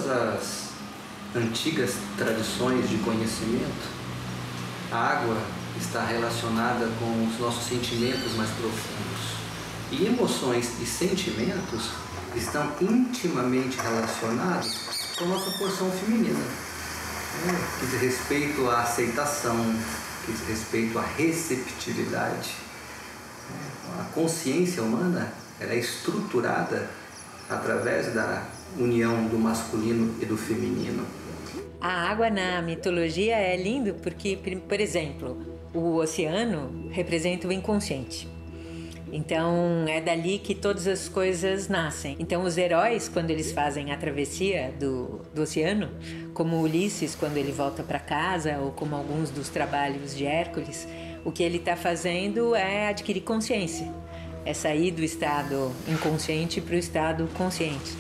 as antigas tradições de conhecimento, a água está relacionada com os nossos sentimentos mais profundos. E emoções e sentimentos estão intimamente relacionados com a nossa porção feminina, né? Que diz respeito à aceitação, que diz respeito à receptividade. A consciência humana ela é estruturada através da união do masculino e do feminino. A água na mitologia é lindo porque, por exemplo, o oceano representa o inconsciente. Então é dali que todas as coisas nascem. Então os heróis, quando eles fazem a travessia do oceano, como Ulisses quando ele volta para casa, ou como alguns dos trabalhos de Hércules, o que ele está fazendo é adquirir consciência. É sair do estado inconsciente para o estado consciente.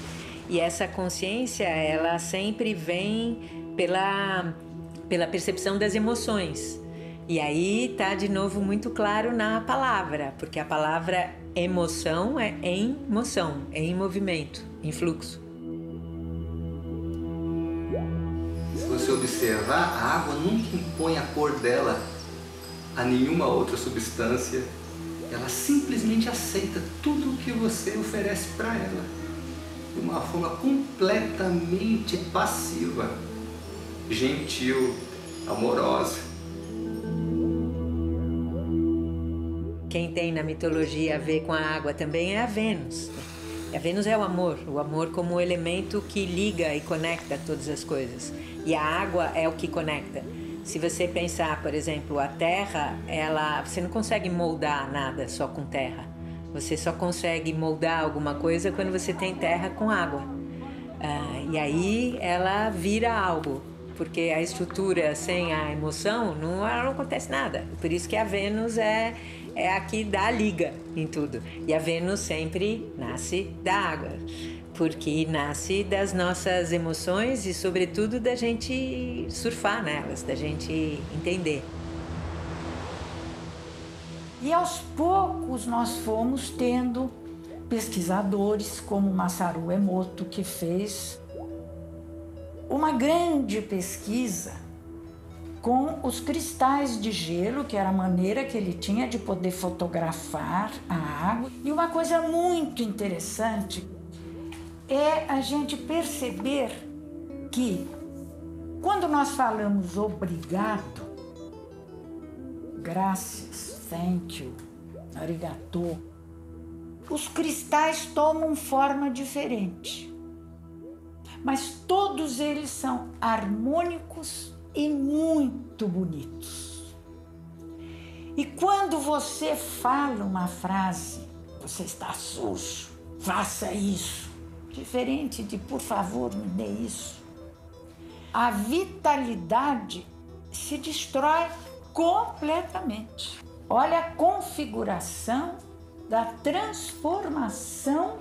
E essa consciência, ela sempre vem pela percepção das emoções. E aí está de novo muito claro na palavra, porque a palavra emoção é em moção, é em movimento, em fluxo. Se você observar, a água nunca impõe a cor dela a nenhuma outra substância. Ela simplesmente aceita tudo o que você oferece para ela, de uma forma completamente passiva, gentil, amorosa. Quem tem na mitologia a ver com a água também é a Vênus. A Vênus é o amor como o elemento que liga e conecta todas as coisas. E a água é o que conecta. Se você pensar, por exemplo, a terra, você não consegue moldar nada só com terra. Você só consegue moldar alguma coisa quando você tem terra com água. E aí ela vira algo, porque a estrutura sem a emoção não acontece nada. Por isso que a Vênus é a que dá a liga em tudo. E a Vênus sempre nasce da água, porque nasce das nossas emoções e, sobretudo, da gente surfar nelas, da gente entender. E aos poucos nós fomos tendo pesquisadores como Masaru Emoto, que fez uma grande pesquisa com os cristais de gelo, que era a maneira que ele tinha de poder fotografar a água. E uma coisa muito interessante é a gente perceber que quando nós falamos obrigado, graças, thank you, arigato, os cristais tomam forma diferente, mas todos eles são harmônicos e muito bonitos. E quando você fala uma frase, você está sujo, faça isso, diferente de por favor me dê isso, a vitalidade se destrói completamente. Olha a configuração da transformação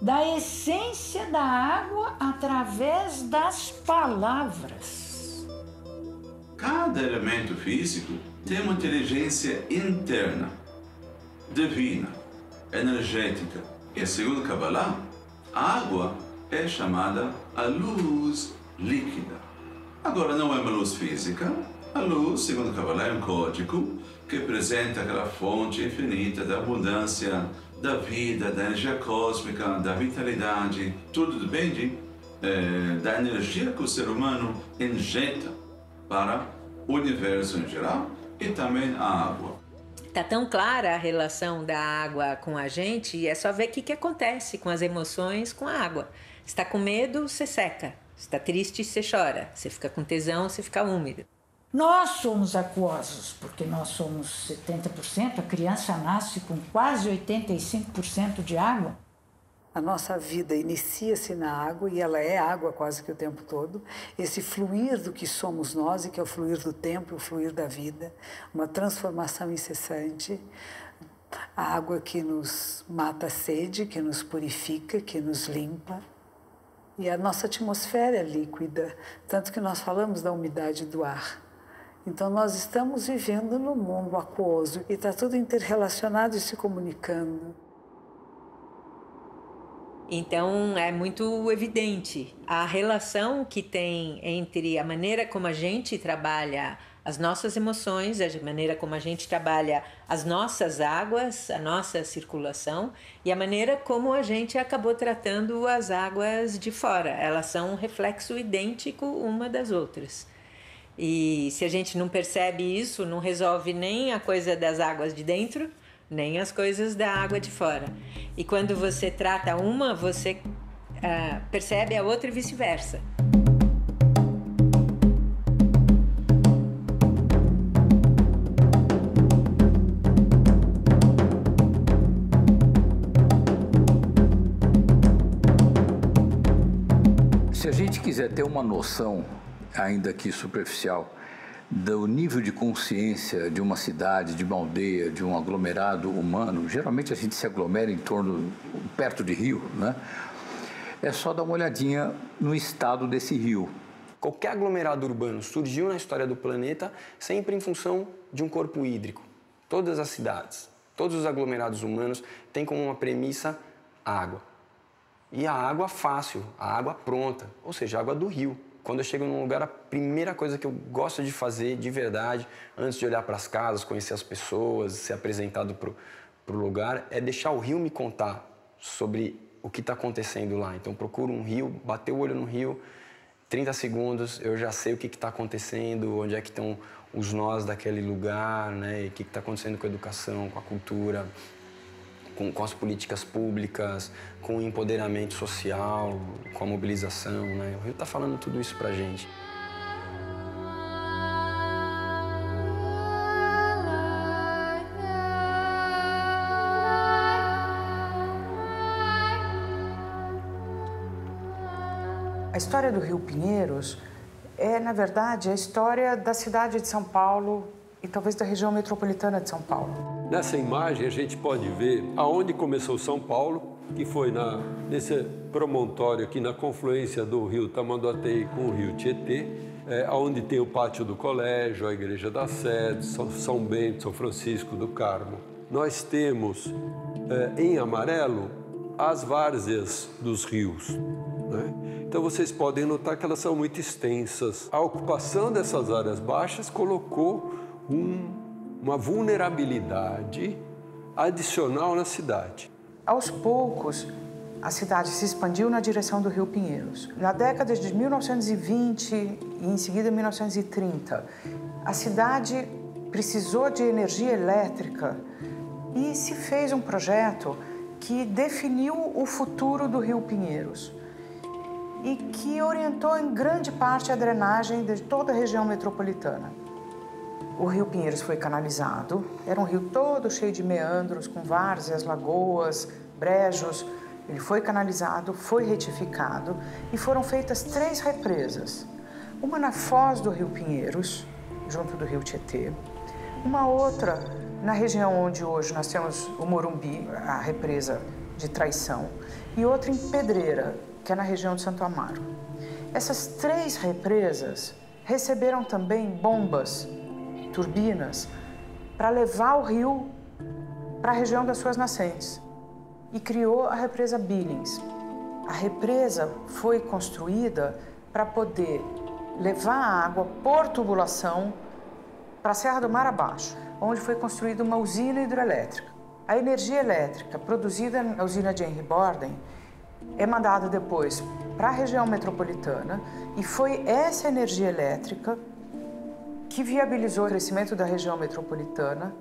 da essência da água através das palavras. Cada elemento físico tem uma inteligência interna, divina, energética. E segundo Kabbalah, a água é chamada a luz líquida. Agora, não é uma luz física. A luz, segundo Kabbalah, é um código que representa aquela fonte infinita da abundância, da vida, da energia cósmica, da vitalidade, tudo depende da energia que o ser humano injeta para o universo em geral e também a água. Está tão clara a relação da água com a gente, e é só ver o que acontece com as emoções com a água. Se está com medo, você seca. Se está triste, você chora. Se fica com tesão, você fica úmido. Nós somos aquosos, porque nós somos 70%, a criança nasce com quase 85% de água. A nossa vida inicia-se na água e ela é água quase que o tempo todo. Esse fluir do que somos nós e que é o fluir do tempo, o fluir da vida, uma transformação incessante. A água que nos mata a sede, que nos purifica, que nos limpa. E a nossa atmosfera é líquida, tanto que nós falamos da umidade do ar. Então nós estamos vivendo no mundo aquoso e está tudo interrelacionado e se comunicando. Então é muito evidente a relação que tem entre a maneira como a gente trabalha as nossas emoções, a maneira como a gente trabalha as nossas águas, a nossa circulação e a maneira como a gente acabou tratando as águas de fora. Elas são um reflexo idêntico uma das outras. E se a gente não percebe isso, não resolve nem a coisa das águas de dentro, nem as coisas da água de fora. E quando você trata uma, você percebe a outra e vice-versa. Se a gente quiser ter uma noção, ainda que superficial, do nível de consciência de uma cidade, de uma aldeia, de um aglomerado humano, geralmente a gente se aglomera em torno, perto de rio, né? É só dar uma olhadinha no estado desse rio. Qualquer aglomerado urbano surgiu na história do planeta sempre em função de um corpo hídrico. Todas as cidades, todos os aglomerados humanos têm como uma premissa a água. E a água fácil, a água pronta, ou seja, a água do rio. Quando eu chego num lugar, a primeira coisa que eu gosto de fazer, de verdade, antes de olhar para as casas, conhecer as pessoas, ser apresentado para o lugar, é deixar o rio me contar sobre o que está acontecendo lá. Então, procuro um rio, bater o olho no rio, 30 segundos, eu já sei o que está acontecendo, onde é que estão os nós daquele lugar, né? E o que está acontecendo com a educação, com a cultura, com as políticas públicas, com o empoderamento social, com a mobilização, né? O Rio está falando tudo isso pra gente. A história do Rio Pinheiros é, na verdade, a história da cidade de São Paulo e talvez da região metropolitana de São Paulo. Nessa imagem a gente pode ver aonde começou São Paulo, que foi nesse promontório aqui na confluência do rio Tamanduateí com o rio Tietê, onde tem o pátio do colégio, a igreja da Sé, São Bento, São Francisco do Carmo. Nós temos em amarelo as várzeas dos rios, né? Então vocês podem notar que elas são muito extensas. A ocupação dessas áreas baixas colocou uma vulnerabilidade adicional na cidade. Aos poucos, a cidade se expandiu na direção do Rio Pinheiros. Na década de 1920 e em seguida 1930, a cidade precisou de energia elétrica e se fez um projeto que definiu o futuro do Rio Pinheiros e que orientou em grande parte a drenagem de toda a região metropolitana. O Rio Pinheiros foi canalizado, era um rio todo cheio de meandros, com várzeas, lagoas, brejos. Ele foi canalizado, foi retificado e foram feitas 3 represas. Uma na foz do Rio Pinheiros, junto do Rio Tietê. Uma outra na região onde hoje nós temos o Morumbi, a represa de Traição. E outra em Pedreira, que é na região de Santo Amaro. Essas 3 represas receberam também bombas, turbinas, para levar o rio para a região das suas nascentes. E criou a represa Billings. A represa foi construída para poder levar a água por tubulação para a Serra do Mar abaixo, onde foi construída uma usina hidrelétrica. A energia elétrica produzida na usina de Henry Borden é mandada depois para a região metropolitana e foi essa energia elétrica que viabilizou o crescimento da região metropolitana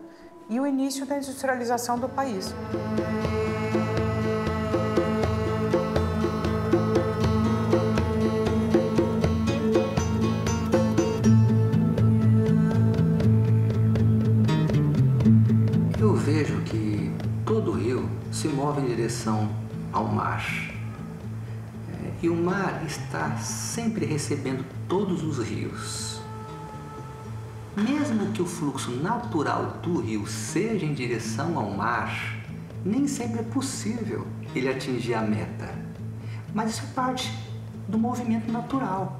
e o início da industrialização do país. Eu vejo que todo rio se move em direção ao mar. E o mar está sempre recebendo todos os rios. Mesmo que o fluxo natural do rio seja em direção ao mar, nem sempre é possível ele atingir a meta. Mas isso é parte do movimento natural.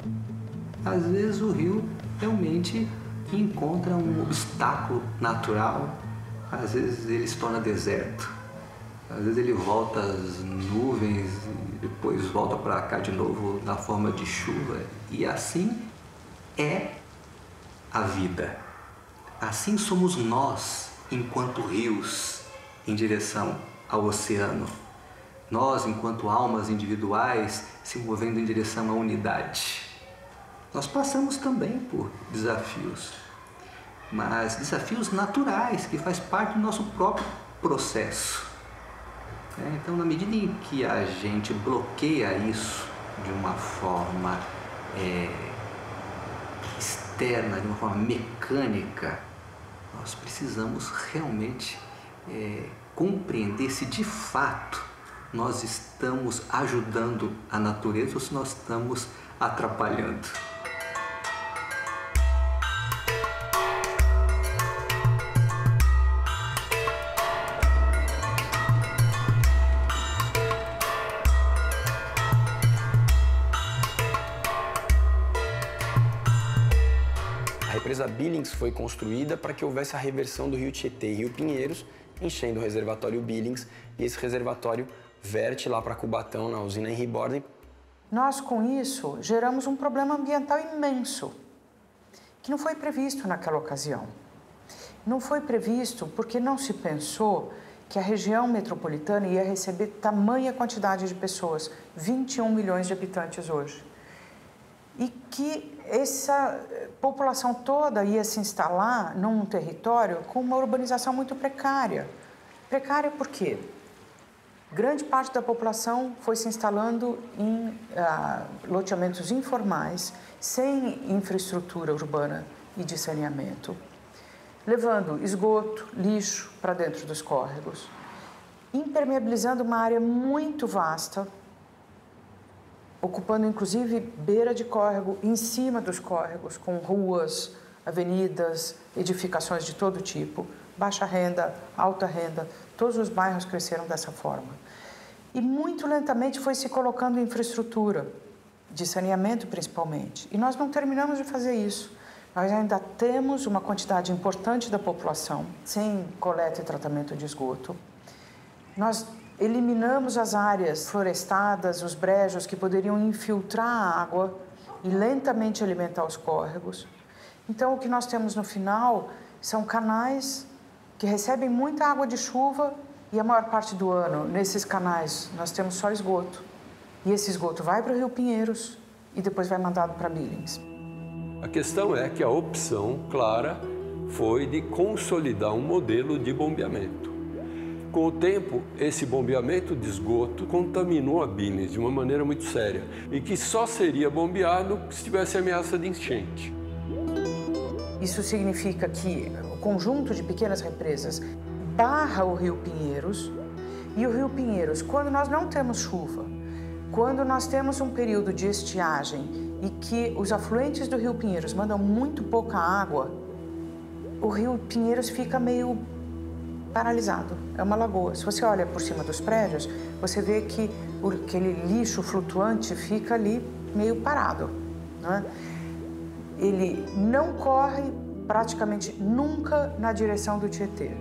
Às vezes o rio realmente encontra um obstáculo natural, às vezes ele se torna deserto. Às vezes ele volta às nuvens e depois volta para cá de novo na forma de chuva. E assim é a vida. Assim somos nós, enquanto rios, em direção ao oceano. Nós, enquanto almas individuais, se movendo em direção à unidade. Nós passamos também por desafios, mas desafios naturais, que faz parte do nosso próprio processo. Então, na medida em que a gente bloqueia isso de uma forma externa, de uma forma mecânica, nós precisamos realmente compreender se de fato nós estamos ajudando a natureza ou se nós estamos atrapalhando. A represa Billings foi construída para que houvesse a reversão do rio Tietê e rio Pinheiros, enchendo o reservatório Billings, e esse reservatório verte lá para Cubatão, na usina Henry Borden. Nós, com isso, geramos um problema ambiental imenso, que não foi previsto naquela ocasião. Não foi previsto porque não se pensou que a região metropolitana ia receber tamanha quantidade de pessoas, 21 milhões de habitantes hoje. E que essa população toda ia se instalar num território com uma urbanização muito precária. Precária por quê? Grande parte da população foi se instalando em loteamentos informais, sem infraestrutura urbana e de saneamento, levando esgoto, lixo para dentro dos córregos, impermeabilizando uma área muito vasta, ocupando inclusive beira de córrego, em cima dos córregos, com ruas, avenidas, edificações de todo tipo, baixa renda, alta renda, todos os bairros cresceram dessa forma. E muito lentamente foi se colocando infraestrutura, de saneamento principalmente. E nós não terminamos de fazer isso. Nós ainda temos uma quantidade importante da população sem coleta e tratamento de esgoto. Nós eliminamos as áreas florestadas, os brejos que poderiam infiltrar a água e lentamente alimentar os córregos. Então, o que nós temos no final são canais que recebem muita água de chuva e a maior parte do ano, nesses canais, nós temos só esgoto. E esse esgoto vai para o Rio Pinheiros e depois vai mandado para Billings. A questão é que a opção clara foi de consolidar um modelo de bombeamento. Com o tempo, esse bombeamento de esgoto contaminou a Billings de uma maneira muito séria e que só seria bombeado se tivesse ameaça de enchente. Isso significa que o conjunto de pequenas represas barra o Rio Pinheiros e o Rio Pinheiros, quando nós não temos chuva, quando nós temos um período de estiagem e que os afluentes do Rio Pinheiros mandam muito pouca água, o Rio Pinheiros fica meio paralisado, é uma lagoa. Se você olha por cima dos prédios, você vê que aquele lixo flutuante fica ali meio parado, né? Ele não corre praticamente nunca na direção do Tietê.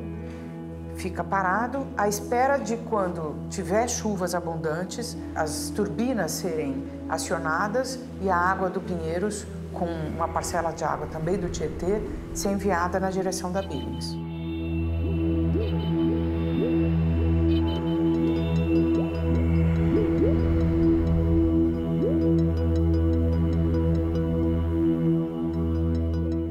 Fica parado à espera de quando tiver chuvas abundantes, as turbinas serem acionadas e a água do Pinheiros, com uma parcela de água também do Tietê, ser enviada na direção da Billings.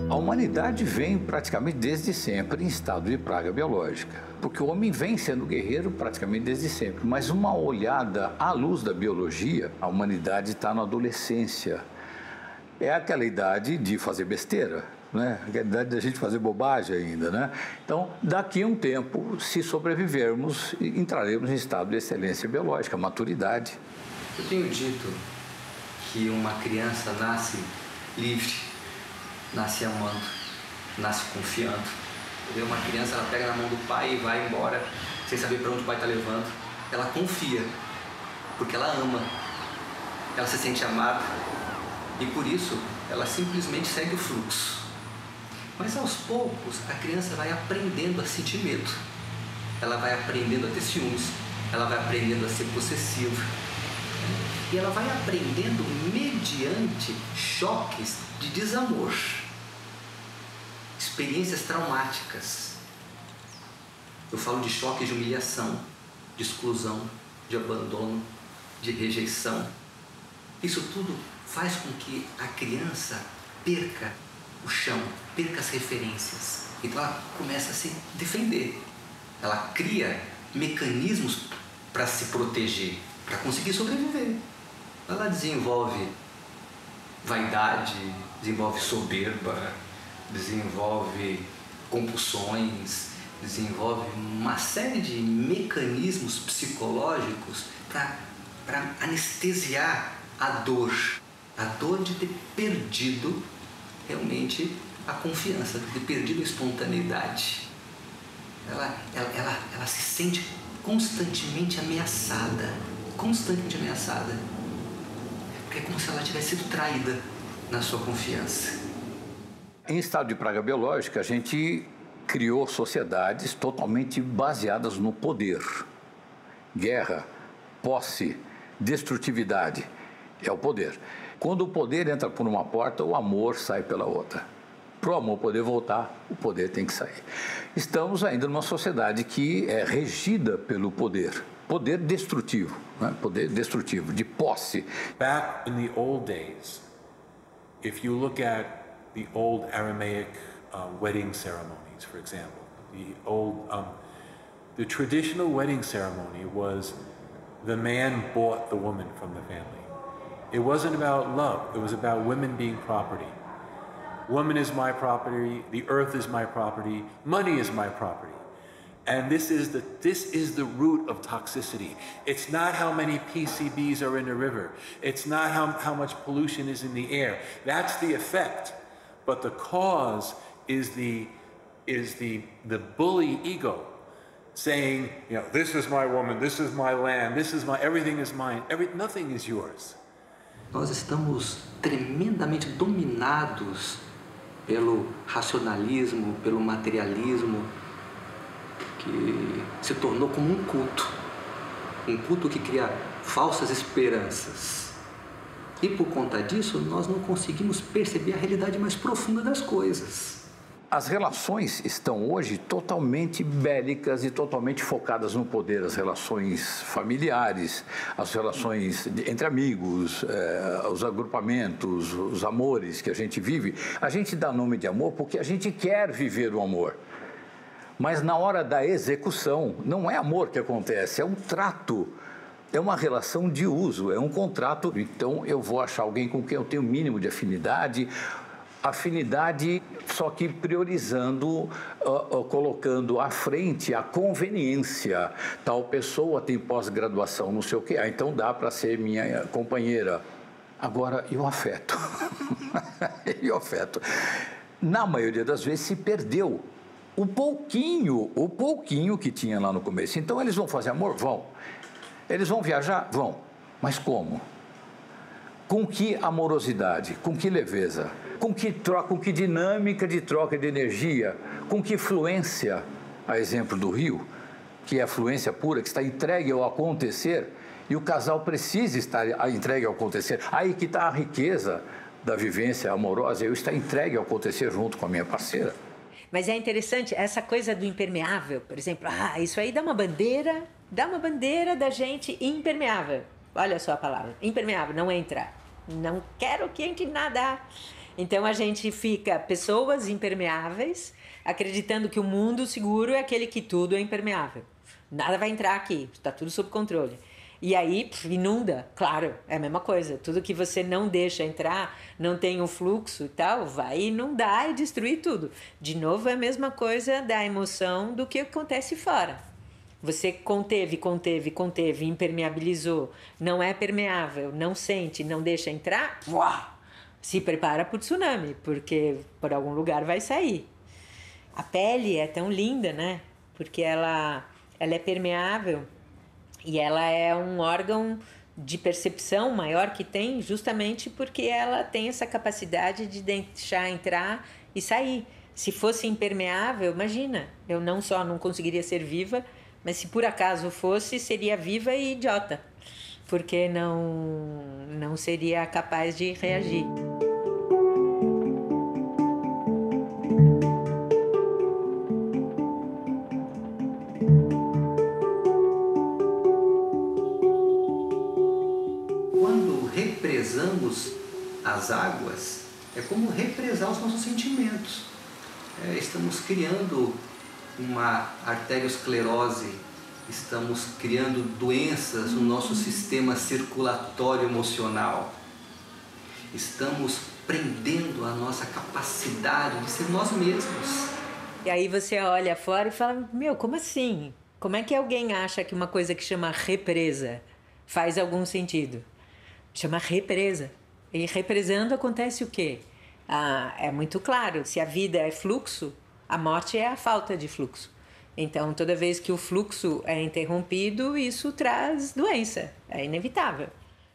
A humanidade vem praticamente desde sempre em estado de praga biológica, porque o homem vem sendo guerreiro praticamente desde sempre. Mas uma olhada à luz da biologia, a humanidade está na adolescência. É aquela idade de fazer besteira, né? Aquela idade da gente fazer bobagem ainda, né? Então, daqui a um tempo, se sobrevivermos, entraremos em estado de excelência biológica, maturidade. Eu tenho dito que uma criança nasce livre, nasce amando, nasce confiando. Uma criança, ela pega na mão do pai e vai embora sem saber para onde o pai está levando. Ela confia, porque ela ama, ela se sente amada e por isso ela simplesmente segue o fluxo. Mas aos poucos a criança vai aprendendo a sentir medo. ela vai aprendendo a ter ciúmes, ela vai aprendendo a ser possessiva. E ela vai aprendendo mediante choques de desamor, experiências traumáticas. Eu falo de choques de humilhação, de exclusão, de abandono, de rejeição. Isso tudo faz com que a criança perca o chão, perca as referências. Então ela começa a se defender. Ela cria mecanismos para se proteger, para conseguir sobreviver. Ela desenvolve vaidade, desenvolve soberba, desenvolve compulsões, desenvolve uma série de mecanismos psicológicos para anestesiar a dor de ter perdido realmente a confiança, de ter perdido a espontaneidade. Ela se sente constantemente ameaçada, porque é como se ela tivesse sido traída na sua confiança. Em estado de praga biológica, a gente criou sociedades totalmente baseadas no poder. Guerra, posse, destrutividade é o poder. Quando o poder entra por uma porta, o amor sai pela outra. Para o amor poder voltar, o poder tem que sair. Estamos ainda numa sociedade que é regida pelo poder. Poder destrutivo, né? Poder destrutivo, de posse. Back in the old days, if you look at the old Aramaic wedding ceremonies, for example, the traditional wedding ceremony was the man bought the woman from the family. It wasn't about love, it was about women being property. Woman is my property, the earth is my property, money is my property. And this is the root of toxicity. It's not how many PCBs are in the river. It's not how much pollution is in the air. That's the effect. But the cause is the bully ego saying, you know, this is my woman, this is my land, everything is mine, nothing is yours. Nós estamos tremendamente dominados pelo racionalismo, pelo materialismo, que se tornou como um culto que cria falsas esperanças. E por conta disso, nós não conseguimos perceber a realidade mais profunda das coisas. As relações estão hoje totalmente bélicas e totalmente focadas no poder. As relações familiares, as relações entre amigos, os agrupamentos, os amores que a gente vive. A gente dá nome de amor porque a gente quer viver o amor. Mas na hora da execução, não é amor que acontece, é um trato. É uma relação de uso, é um contrato. Então eu vou achar alguém com quem eu tenho o mínimo de afinidade, só que priorizando, colocando à frente a conveniência. Tal pessoa tem pós-graduação, não sei o quê, então dá para ser minha companheira. Agora, e o afeto? E o afeto? Na maioria das vezes se perdeu o pouquinho que tinha lá no começo. Então eles vão fazer amor? Vão. Eles vão viajar? Vão. Mas como? Com que amorosidade? Com que leveza? Com que troca? Com que dinâmica de troca de energia? Com que fluência? A exemplo do rio, que é a fluência pura, que está entregue ao acontecer, e o casal precisa estar entregue ao acontecer. Aí que está a riqueza da vivência amorosa, eu estar entregue ao acontecer junto com a minha parceira. Mas é interessante, essa coisa do impermeável, por exemplo, isso aí dá uma bandeira da gente impermeável. Olha só a palavra, impermeável, não entra. Não quero que entre nada. Então a gente fica pessoas impermeáveis, acreditando que o mundo seguro é aquele que tudo é impermeável. Nada vai entrar aqui, está tudo sob controle. E aí inunda, claro, é a mesma coisa. Tudo que você não deixa entrar, não tem um fluxo e tal, vai inundar e destruir tudo. De novo, é a mesma coisa da emoção do que acontece fora. Você conteve, impermeabilizou, não é permeável, não sente, não deixa entrar, se prepara para o tsunami, porque por algum lugar vai sair. A pele é tão linda, né? Porque ela é permeável. E ela é um órgão de percepção maior que tem, justamente porque ela tem essa capacidade de deixar entrar e sair. Se fosse impermeável, imagina, eu não só não conseguiria ser viva, Mas se por acaso fosse, seria viva e idiota, porque não seria capaz de reagir. Quando represamos as águas, é como represar os nossos sentimentos. Estamos criando uma arteriosclerose, estamos criando doenças no nosso sistema circulatório emocional. Estamos prendendo a nossa capacidade de ser nós mesmos. E aí você olha fora e fala, meu, como assim? Como é que alguém acha que uma coisa que chama represa faz algum sentido? Chama represa. E represando acontece o quê? É muito claro, se a vida é fluxo, a morte é a falta de fluxo. Então, toda vez que o fluxo é interrompido, isso traz doença, é inevitável.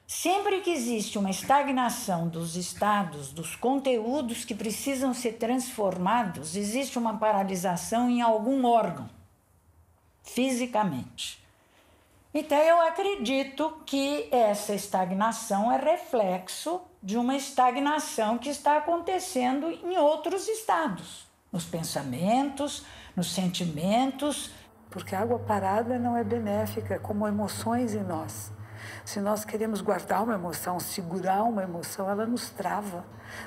Sempre que existe uma estagnação dos estados, dos conteúdos que precisam ser transformados, existe uma paralisação em algum órgão, fisicamente. Então, eu acredito que essa estagnação é reflexo de uma estagnação que está acontecendo em outros estados, nos pensamentos, nos sentimentos. Porque a água parada não é benéfica, como emoções em nós. Se nós queremos guardar uma emoção, segurar uma emoção, ela nos trava.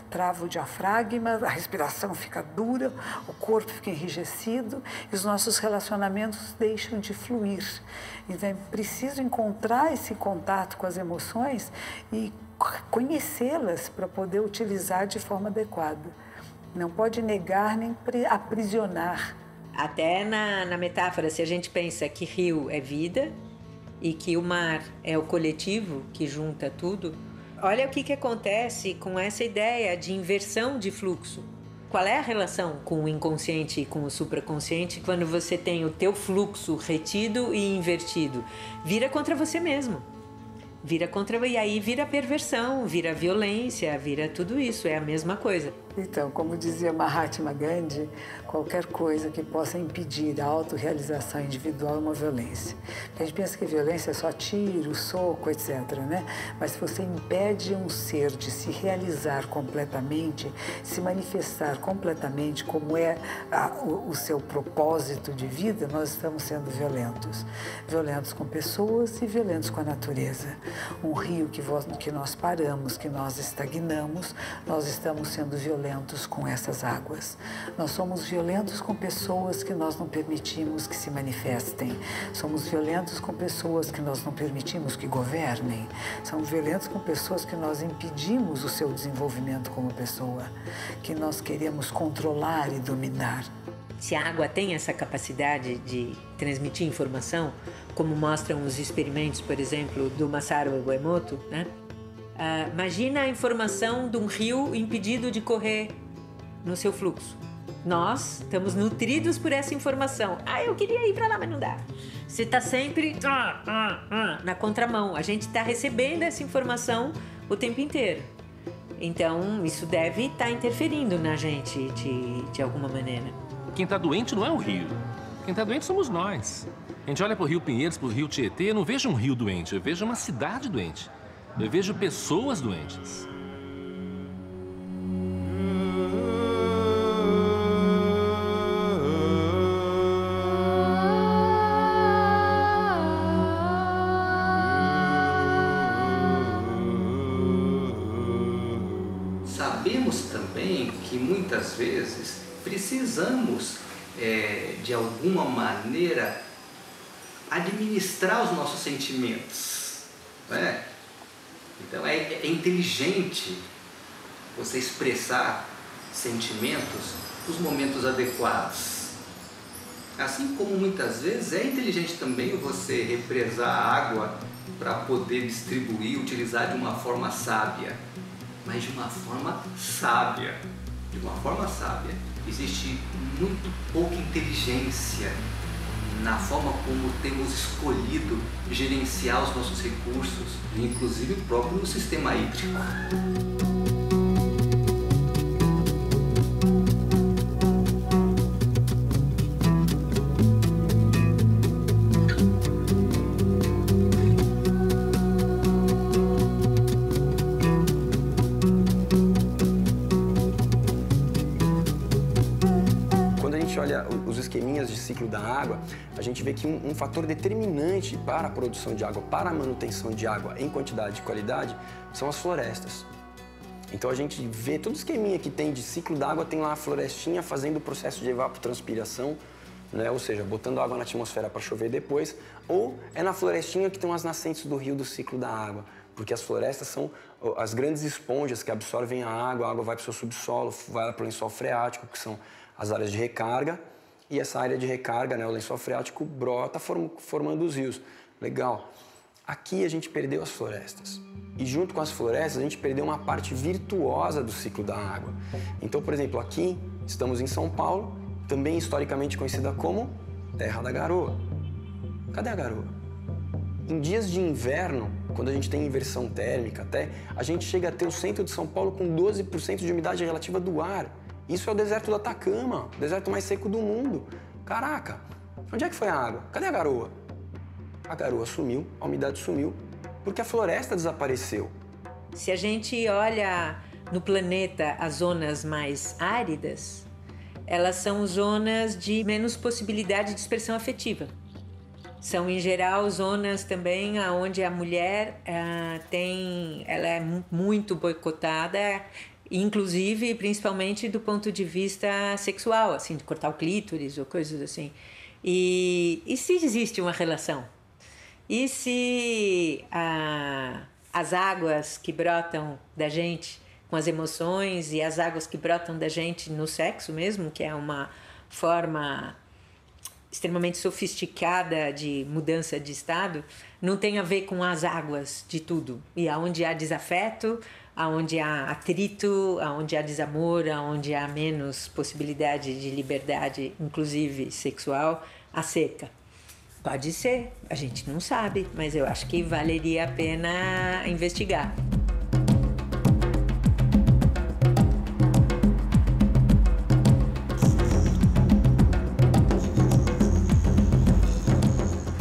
Trava o diafragma, a respiração fica dura, o corpo fica enrijecido e os nossos relacionamentos deixam de fluir. Então é preciso encontrar esse contato com as emoções e conhecê-las para poder utilizar de forma adequada. Não pode negar nem aprisionar. Até na metáfora, se a gente pensa que rio é vida e que o mar é o coletivo que junta tudo, olha o que acontece com essa ideia de inversão de fluxo. Qual é a relação com o inconsciente e com o supraconsciente quando você tem o teu fluxo retido e invertido? Vira contra você mesmo. E aí vira perversão, vira violência, vira tudo isso, é a mesma coisa. Então, como dizia Mahatma Gandhi, qualquer coisa que possa impedir a autorrealização individual é uma violência. A gente pensa que violência é só tiro, soco, etc., né? Mas se você impede um ser de se realizar completamente, se manifestar completamente como é o seu propósito de vida, nós estamos sendo violentos. Violentos com pessoas e violentos com a natureza. Um rio que nós paramos, que nós estagnamos, nós estamos sendo violentos com essas águas. Nós somos violentos com pessoas que nós não permitimos que se manifestem. Somos violentos com pessoas que nós não permitimos que governem. Somos violentos com pessoas que nós impedimos o seu desenvolvimento como pessoa, que nós queremos controlar e dominar. Se a água tem essa capacidade de transmitir informação, como mostram os experimentos, por exemplo, do Masaru Emoto, né? Imagina a informação de um rio impedido de correr no seu fluxo. Nós estamos nutridos por essa informação. Eu queria ir para lá, mas não dá. Você está sempre na contramão. A gente está recebendo essa informação o tempo inteiro. Então, isso deve estar interferindo na gente de alguma maneira. Quem está doente não é o rio. Quem está doente somos nós. A gente olha para o Rio Pinheiros, para o Rio Tietê, eu não vejo um rio doente, eu vejo uma cidade doente. Eu vejo pessoas doentes. Sabemos também que muitas vezes precisamos, de alguma maneira, administrar os nossos sentimentos, não é? Então é inteligente você expressar sentimentos nos momentos adequados. Assim como muitas vezes é inteligente também você represar a água para poder distribuir, utilizar de uma forma sábia. Mas de uma forma sábia. De uma forma sábia. Existe muito pouca inteligência na forma como temos escolhido gerenciar os nossos recursos, inclusive o próprio sistema hídrico. ciclo da água, a gente vê que um fator determinante para a produção de água, para a manutenção de água em quantidade e qualidade, são as florestas. Então a gente vê todo o esqueminha que tem de ciclo da água, tem lá a florestinha fazendo o processo de evapotranspiração, né? Ou seja, botando água na atmosfera para chover depois, ou é na florestinha que estão as nascentes do rio do ciclo da água, porque as florestas são as grandes esponjas que absorvem a água vai para o seu subsolo, vai para o lençol freático, que são as áreas de recarga, e essa área de recarga, né, o lençol freático, brota formando os rios. Legal. Aqui a gente perdeu as florestas. E junto com as florestas, a gente perdeu uma parte virtuosa do ciclo da água. Então, por exemplo, aqui estamos em São Paulo, também historicamente conhecida como Terra da Garoa. Cadê a garoa? Em dias de inverno, quando a gente tem inversão térmica até, a gente chega a ter o centro de São Paulo com 12% de umidade relativa do ar. Isso é o deserto do Atacama, o deserto mais seco do mundo. Caraca, onde é que foi a água? Cadê a garoa? A garoa sumiu, a umidade sumiu, porque a floresta desapareceu. Se a gente olha no planeta as zonas mais áridas, elas são zonas de menos possibilidade de dispersão afetiva. São, em geral, zonas também onde a mulher ela é muito boicotada, inclusive, principalmente do ponto de vista sexual, assim, de cortar o clítoris ou coisas assim. E se existe uma relação? E se as águas que brotam da gente com as emoções e as águas que brotam da gente no sexo mesmo, que é uma forma extremamente sofisticada de mudança de estado, não tem a ver com as águas de tudo. E aonde há desafeto, aonde há atrito, aonde há desamor, aonde há menos possibilidade de liberdade, inclusive sexual, há seca. Pode ser, a gente não sabe, mas eu acho que valeria a pena investigar.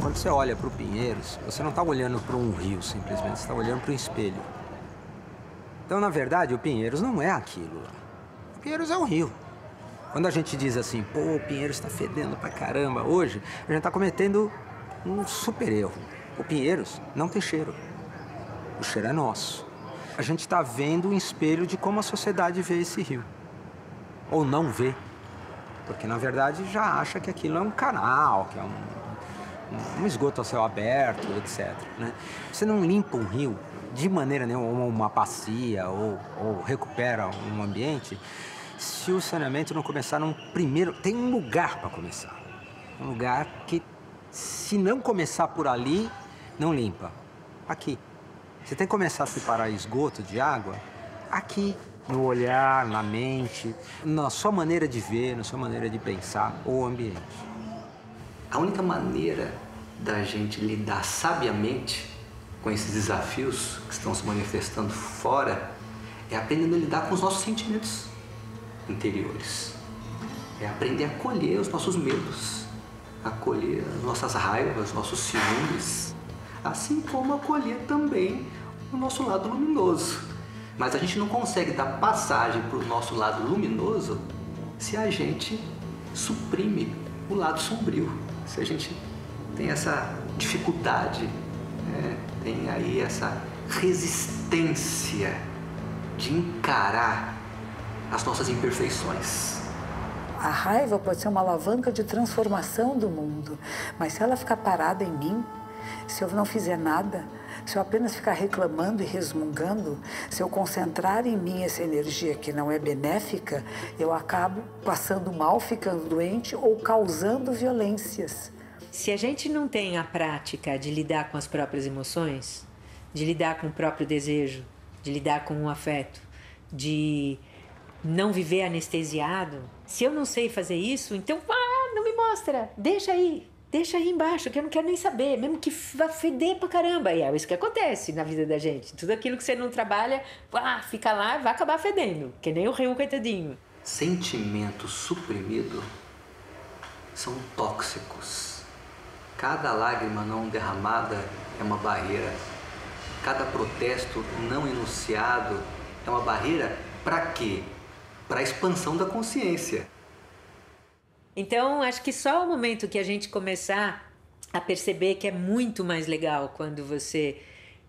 Quando você olha para o Pinheiros, você não está olhando para um rio simplesmente, você está olhando para um espelho. Então, na verdade, o Pinheiros não é aquilo. O Pinheiros é um rio. Quando a gente diz assim, pô, o Pinheiros está fedendo pra caramba, hoje a gente está cometendo um super erro. O Pinheiros não tem cheiro. O cheiro é nosso. A gente está vendo um espelho de como a sociedade vê esse rio. Ou não vê. Porque, na verdade, já acha que aquilo é um canal, que é um esgoto a céu aberto, etc. Né? Você não limpa um rio de maneira nenhuma, uma bacia ou recupera um ambiente, se o saneamento não começar num primeiro... Tem um lugar para começar. Um lugar que, se não começar por ali, não limpa. Aqui. Você tem que começar a separar esgoto de água aqui. No olhar, na mente, na sua maneira de ver, na sua maneira de pensar o ambiente. A única maneira da gente lidar sabiamente com esses desafios que estão se manifestando fora é aprendendo a lidar com os nossos sentimentos interiores. É aprender a acolher os nossos medos, acolher as nossas raivas, os nossos ciúmes, assim como acolher também o nosso lado luminoso. Mas a gente não consegue dar passagem para o nosso lado luminoso se a gente suprime o lado sombrio. Se a gente tem essa dificuldade, tem aí essa resistência de encarar as nossas imperfeições. A raiva pode ser uma alavanca de transformação do mundo, mas se ela ficar parada em mim, se eu não fizer nada, se eu apenas ficar reclamando e resmungando, se eu concentrar em mim essa energia que não é benéfica, eu acabo passando mal, ficando doente ou causando violências. Se a gente não tem a prática de lidar com as próprias emoções, de lidar com o próprio desejo, de lidar com o afeto, de não viver anestesiado, se eu não sei fazer isso, então não me mostra, deixa aí embaixo, que eu não quero nem saber, mesmo que vá feder pra caramba. E é isso que acontece na vida da gente. Tudo aquilo que você não trabalha, fica lá, vai acabar fedendo, que nem o rio, coitadinho. Sentimento suprimido são tóxicos. Cada lágrima não derramada é uma barreira. Cada protesto não enunciado é uma barreira para quê? Para a expansão da consciência. Então, acho que só o momento que a gente começar a perceber que é muito mais legal quando você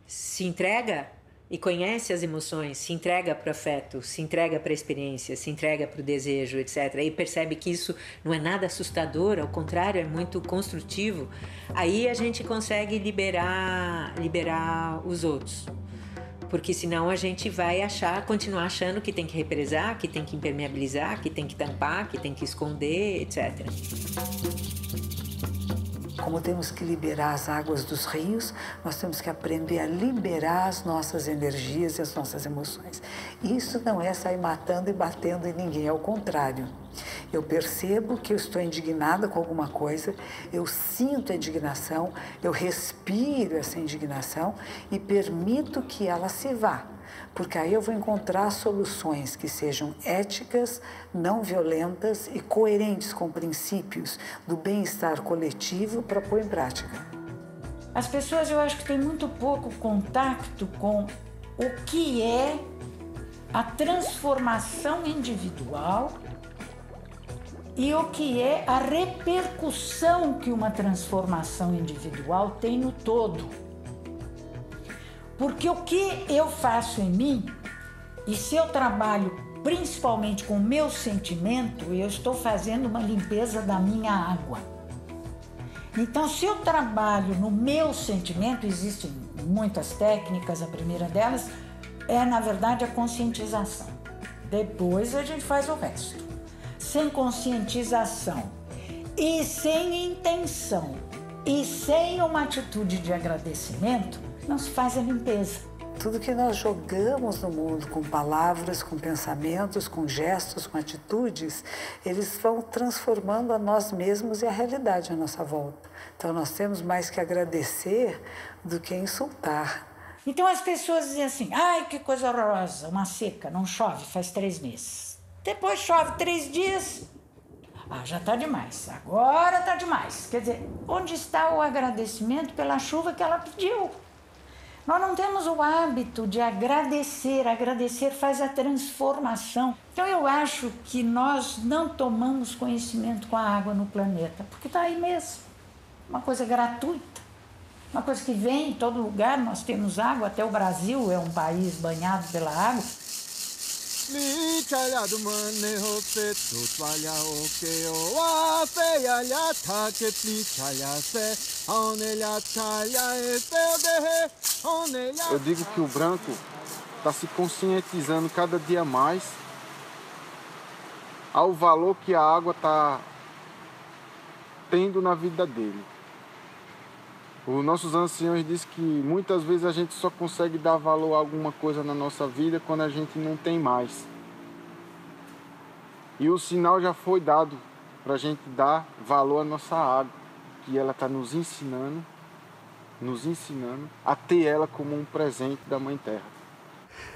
se entrega e conhece as emoções, se entrega para o afeto, se entrega para a experiência, se entrega para o desejo, etc. E percebe que isso não é nada assustador, ao contrário, é muito construtivo. Aí a gente consegue liberar os outros. Porque senão a gente vai continuar achando que tem que represar, que tem que impermeabilizar, que tem que tampar, que tem que esconder, etc. Como temos que liberar as águas dos rios, nós temos que aprender a liberar as nossas energias e as nossas emoções. Isso não é sair matando e batendo em ninguém, é o contrário. Eu percebo que eu estou indignada com alguma coisa, eu sinto a indignação, eu respiro essa indignação e permito que ela se vá. Porque aí eu vou encontrar soluções que sejam éticas, não violentas e coerentes com princípios do bem-estar coletivo para pôr em prática. As pessoas, eu acho que têm muito pouco contato com o que é a transformação individual e o que é a repercussão que uma transformação individual tem no todo. Porque o que eu faço em mim, e se eu trabalho principalmente com o meu sentimento, eu estou fazendo uma limpeza da minha água. Então, se eu trabalho no meu sentimento, existem muitas técnicas, a primeira delas é, na verdade, a conscientização. Depois a gente faz o resto. Sem conscientização e sem intenção e sem uma atitude de agradecimento, não se faz a limpeza. Tudo que nós jogamos no mundo, com palavras, com pensamentos, com gestos, com atitudes, eles vão transformando a nós mesmos e a realidade à nossa volta. Então nós temos mais que agradecer do que insultar. Então as pessoas dizem assim, ai, que coisa horrorosa, uma seca, não chove, faz 3 meses. Depois chove 3 dias, já está demais, agora está demais. Quer dizer, onde está o agradecimento pela chuva que ela pediu? Nós não temos o hábito de agradecer, agradecer faz a transformação. Então eu acho que nós não tomamos conhecimento com a água no planeta, porque está aí mesmo, uma coisa gratuita, uma coisa que vem em todo lugar, nós temos água, até o Brasil é um país banhado pela água. Eu digo que o branco está se conscientizando cada dia mais ao valor que a água está tendo na vida dele. Os nossos anciãos dizem que muitas vezes a gente só consegue dar valor a alguma coisa na nossa vida quando a gente não tem mais. E o sinal já foi dado para a gente dar valor à nossa água, que ela está nos ensinando a ter ela como um presente da Mãe Terra.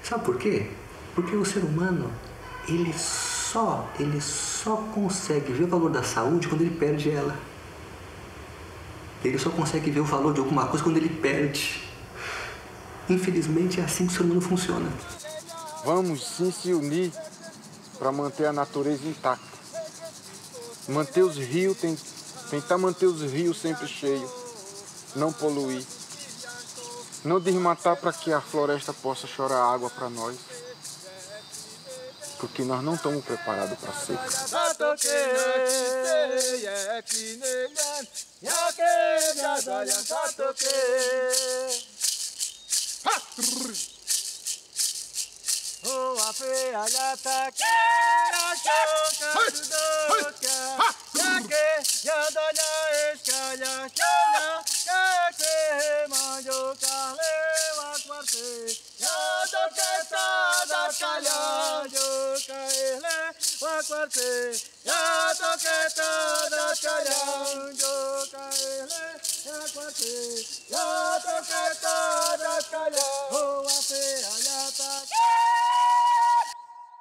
Sabe por quê? Porque o ser humano, ele só consegue ver o valor da saúde quando ele perde ela. Ele só consegue ver o valor de alguma coisa quando ele perde. Infelizmente é assim que o ser humano funciona. Vamos sim se unir para manter a natureza intacta. Manter os rios, tentar manter os rios sempre cheios. Não poluir. Não desmatar para que a floresta possa chorar água para nós. Porque nós não estamos preparados para a seca.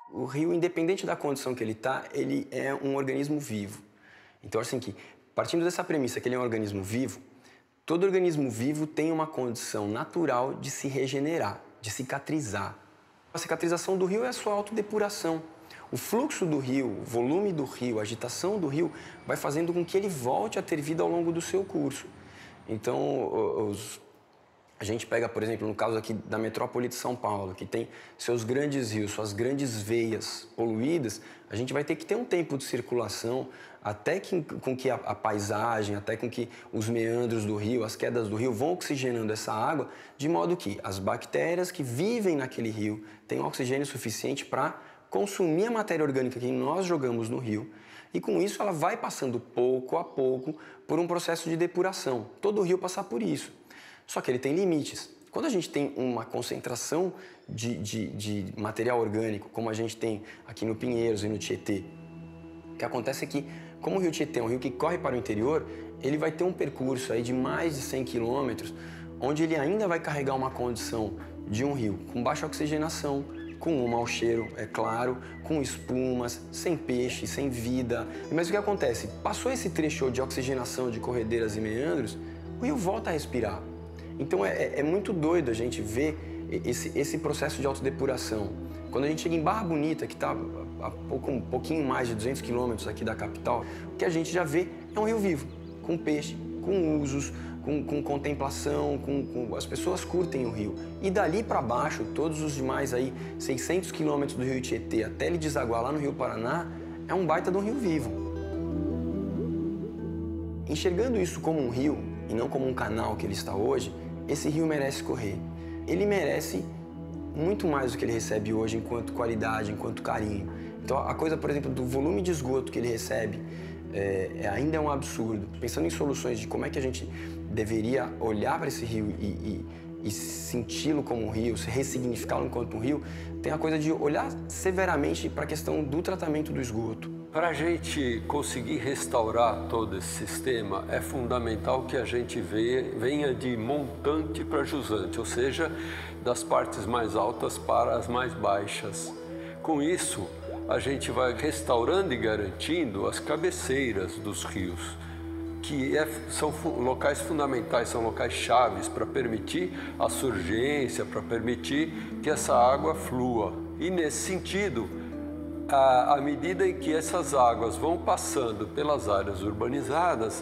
O rio, independente da condição que ele está, ele é um organismo vivo. Então, assim que, partindo dessa premissa que ele é um organismo vivo, todo organismo vivo tem uma condição natural de se regenerar, de cicatrizar. A cicatrização do rio é a sua autodepuração. O fluxo do rio, o volume do rio, a agitação do rio vai fazendo com que ele volte a ter vida ao longo do seu curso. Então, a gente pega, por exemplo, no caso aqui da metrópole de São Paulo, que tem seus grandes rios, suas grandes veias poluídas, a gente vai ter que ter um tempo de circulação até com que a paisagem, até com que os meandros do rio, as quedas do rio vão oxigenando essa água, de modo que as bactérias que vivem naquele rio têm oxigênio suficiente para consumir a matéria orgânica que nós jogamos no rio, e com isso ela vai passando pouco a pouco por um processo de depuração. Todo rio passa por isso. Só que ele tem limites. Quando a gente tem uma concentração de material orgânico, como a gente tem aqui no Pinheiros e no Tietê, o que acontece é que, como o Rio Tietê é um rio que corre para o interior, ele vai ter um percurso aí de mais de 100 quilômetros, onde ele ainda vai carregar uma condição de um rio com baixa oxigenação, com um mau cheiro, é claro, com espumas, sem peixe, sem vida. Mas o que acontece? Passou esse trecho de oxigenação de corredeiras e meandros, o rio volta a respirar. Então é muito doido a gente ver esse processo de autodepuração. Quando a gente chega em Barra Bonita, que está um pouquinho mais de 200 quilômetros aqui da capital, o que a gente já vê é um rio vivo, com peixe, com usos, com contemplação, as pessoas curtem o rio. E dali para baixo, todos os demais aí, 600 quilômetros do rio Tietê até ele desaguar lá no Rio Paraná, é um baita de um rio vivo. Enxergando isso como um rio e não como um canal que ele está hoje, esse rio merece correr. Ele merece muito mais do que ele recebe hoje enquanto qualidade, enquanto carinho. Então a coisa, por exemplo, do volume de esgoto que ele recebe ainda é um absurdo. Pensando em soluções de como é que a gente deveria olhar para esse rio e senti-lo como um rio, ressignificá-lo enquanto um rio, tem a coisa de olhar severamente para a questão do tratamento do esgoto. Para a gente conseguir restaurar todo esse sistema, é fundamental que a gente venha de montante para jusante, ou seja, das partes mais altas para as mais baixas. Com isso, a gente vai restaurando e garantindo as cabeceiras dos rios, que são locais fundamentais, são locais chaves para permitir a surgência, para permitir que essa água flua. E nesse sentido, à medida em que essas águas vão passando pelas áreas urbanizadas,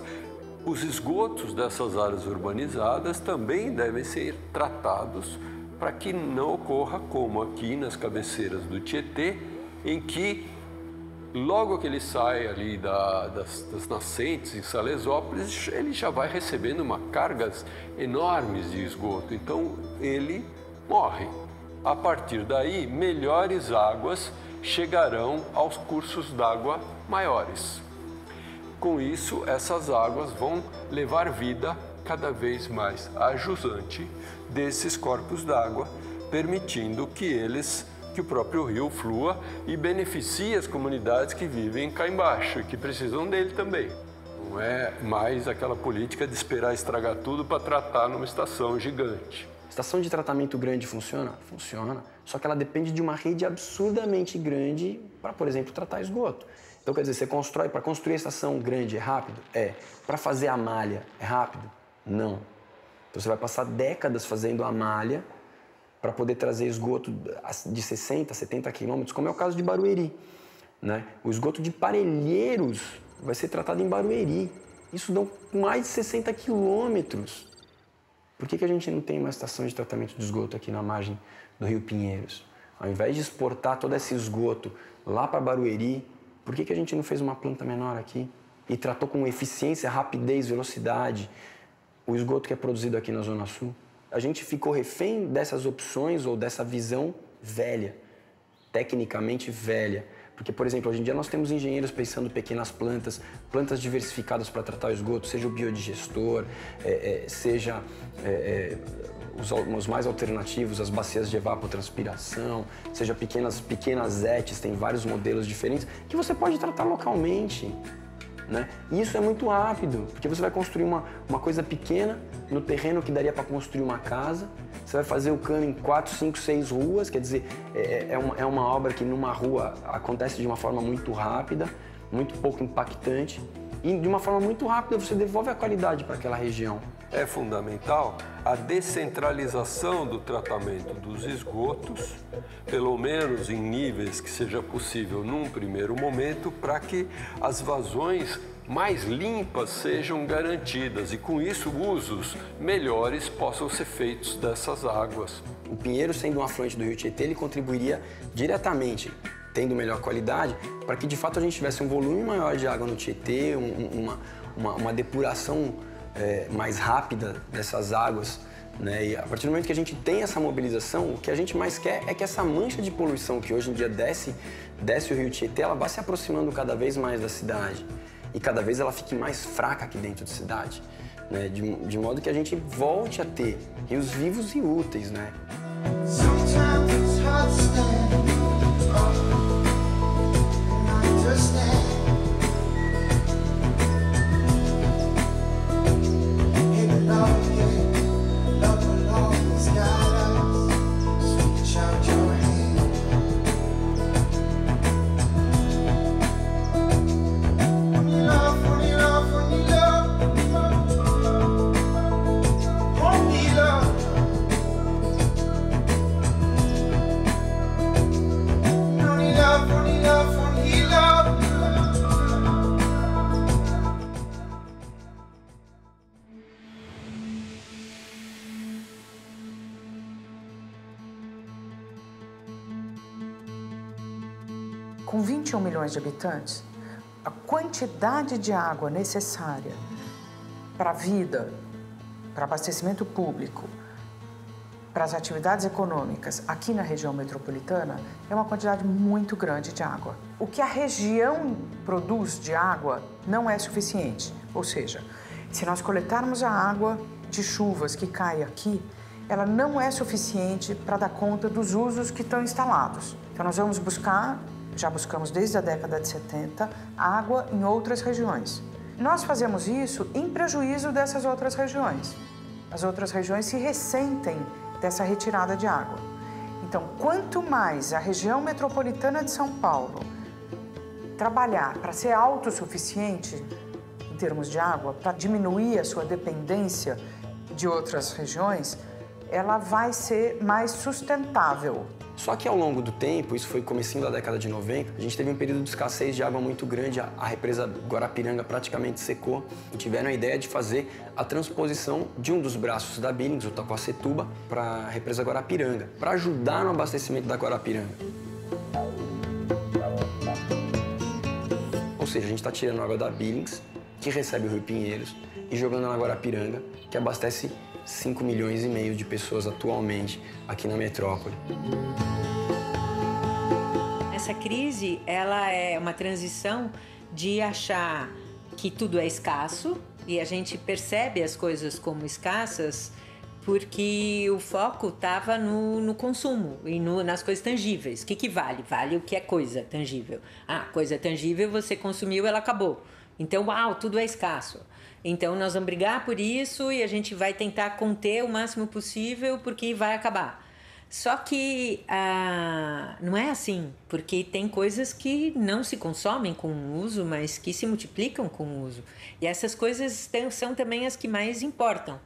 os esgotos dessas áreas urbanizadas também devem ser tratados para que não ocorra como aqui nas cabeceiras do Tietê, em que logo que ele sai ali das nascentes em Salesópolis, ele já vai recebendo cargas enormes de esgoto, então ele morre. A partir daí, melhores águas chegarão aos cursos d'água maiores. Com isso, essas águas vão levar vida cada vez mais a jusante desses corpos d'água, permitindo que o próprio rio flua e beneficie as comunidades que vivem cá embaixo e que precisam dele também. Não é mais aquela política de esperar estragar tudo para tratar numa estação gigante. Estação de tratamento grande funciona? Funciona. Só que ela depende de uma rede absurdamente grande para, por exemplo, tratar esgoto. Então, quer dizer, você constrói, para construir a estação grande é rápido? É. Para fazer a malha é rápido? Não. Então, você vai passar décadas fazendo a malha para poder trazer esgoto de 60, 70 quilômetros, como é o caso de Barueri, né? O esgoto de Parelheiros vai ser tratado em Barueri. Isso dá mais de 60 quilômetros. Por que a gente não tem uma estação de tratamento de esgoto aqui na margem do Rio Pinheiros? Ao invés de exportar todo esse esgoto lá para Barueri, por que a gente não fez uma planta menor aqui e tratou com eficiência, rapidez, velocidade o esgoto que é produzido aqui na Zona Sul? A gente ficou refém dessas opções ou dessa visão velha, tecnicamente velha. Porque, por exemplo, hoje em dia nós temos engenheiros pensando em pequenas plantas diversificadas para tratar o esgoto, seja o biodigestor, seja os mais alternativos, as bacias de evapotranspiração, seja pequenas ETs, tem vários modelos diferentes, que você pode tratar localmente, né? E isso é muito rápido, porque você vai construir uma coisa pequena no terreno que daria para construir uma casa, você vai fazer o cano em 4, 5, 6 ruas, quer dizer, é uma obra que numa rua acontece de uma forma muito rápida, muito pouco impactante, e de uma forma muito rápida você devolve a qualidade para aquela região. É fundamental a descentralização do tratamento dos esgotos, pelo menos em níveis que seja possível num primeiro momento, para que as vazões mais limpas sejam garantidas e, com isso, usos melhores possam ser feitos dessas águas. O Pinheiro, sendo um afluente do Rio Tietê, ele contribuiria diretamente, tendo melhor qualidade, para que de fato a gente tivesse um volume maior de água no Tietê, uma depuração mais rápida dessas águas, né? E a partir do momento que a gente tem essa mobilização, o que a gente mais quer é que essa mancha de poluição que hoje em dia desce o Rio Tietê, ela vá se aproximando cada vez mais da cidade e cada vez ela fique mais fraca aqui dentro da cidade, né? De modo que a gente volte a ter rios vivos e úteis, né? Com 21 milhões de habitantes, a quantidade de água necessária para a vida, para abastecimento público, para as atividades econômicas aqui na região metropolitana é uma quantidade muito grande de água. O que a região produz de água não é suficiente, ou seja, se nós coletarmos a água de chuvas que cai aqui, ela não é suficiente para dar conta dos usos que estão instalados. Então nós vamos buscar, já buscamos desde a década de 70, água em outras regiões. Nós fazemos isso em prejuízo dessas outras regiões. As outras regiões se ressentem dessa retirada de água. Então, quanto mais a região metropolitana de São Paulo trabalhar para ser autossuficiente em termos de água, para diminuir a sua dependência de outras regiões, ela vai ser mais sustentável. Só que ao longo do tempo, isso foi comecinho da década de 90, a gente teve um período de escassez de água muito grande, a represa Guarapiranga praticamente secou e tiveram a ideia de fazer a transposição de um dos braços da Billings, o Taquacetuba, para a represa Guarapiranga, para ajudar no abastecimento da Guarapiranga. Ou seja, a gente está tirando água da Billings, que recebe o Rio Pinheiros, e jogando na Guarapiranga, que abastece 5 milhões e meio de pessoas atualmente aqui na metrópole. Essa crise, ela é uma transição de achar que tudo é escasso e a gente percebe as coisas como escassas porque o foco estava no consumo e nas coisas tangíveis. O que vale? Vale o que é coisa tangível. Ah, coisa tangível você consumiu, ela acabou. Então, uau, tudo é escasso. Então, nós vamos brigar por isso e a gente vai tentar conter o máximo possível porque vai acabar. Só que não é assim, porque tem coisas que não se consomem com o uso, mas que se multiplicam com o uso. E essas coisas são também as que mais importam,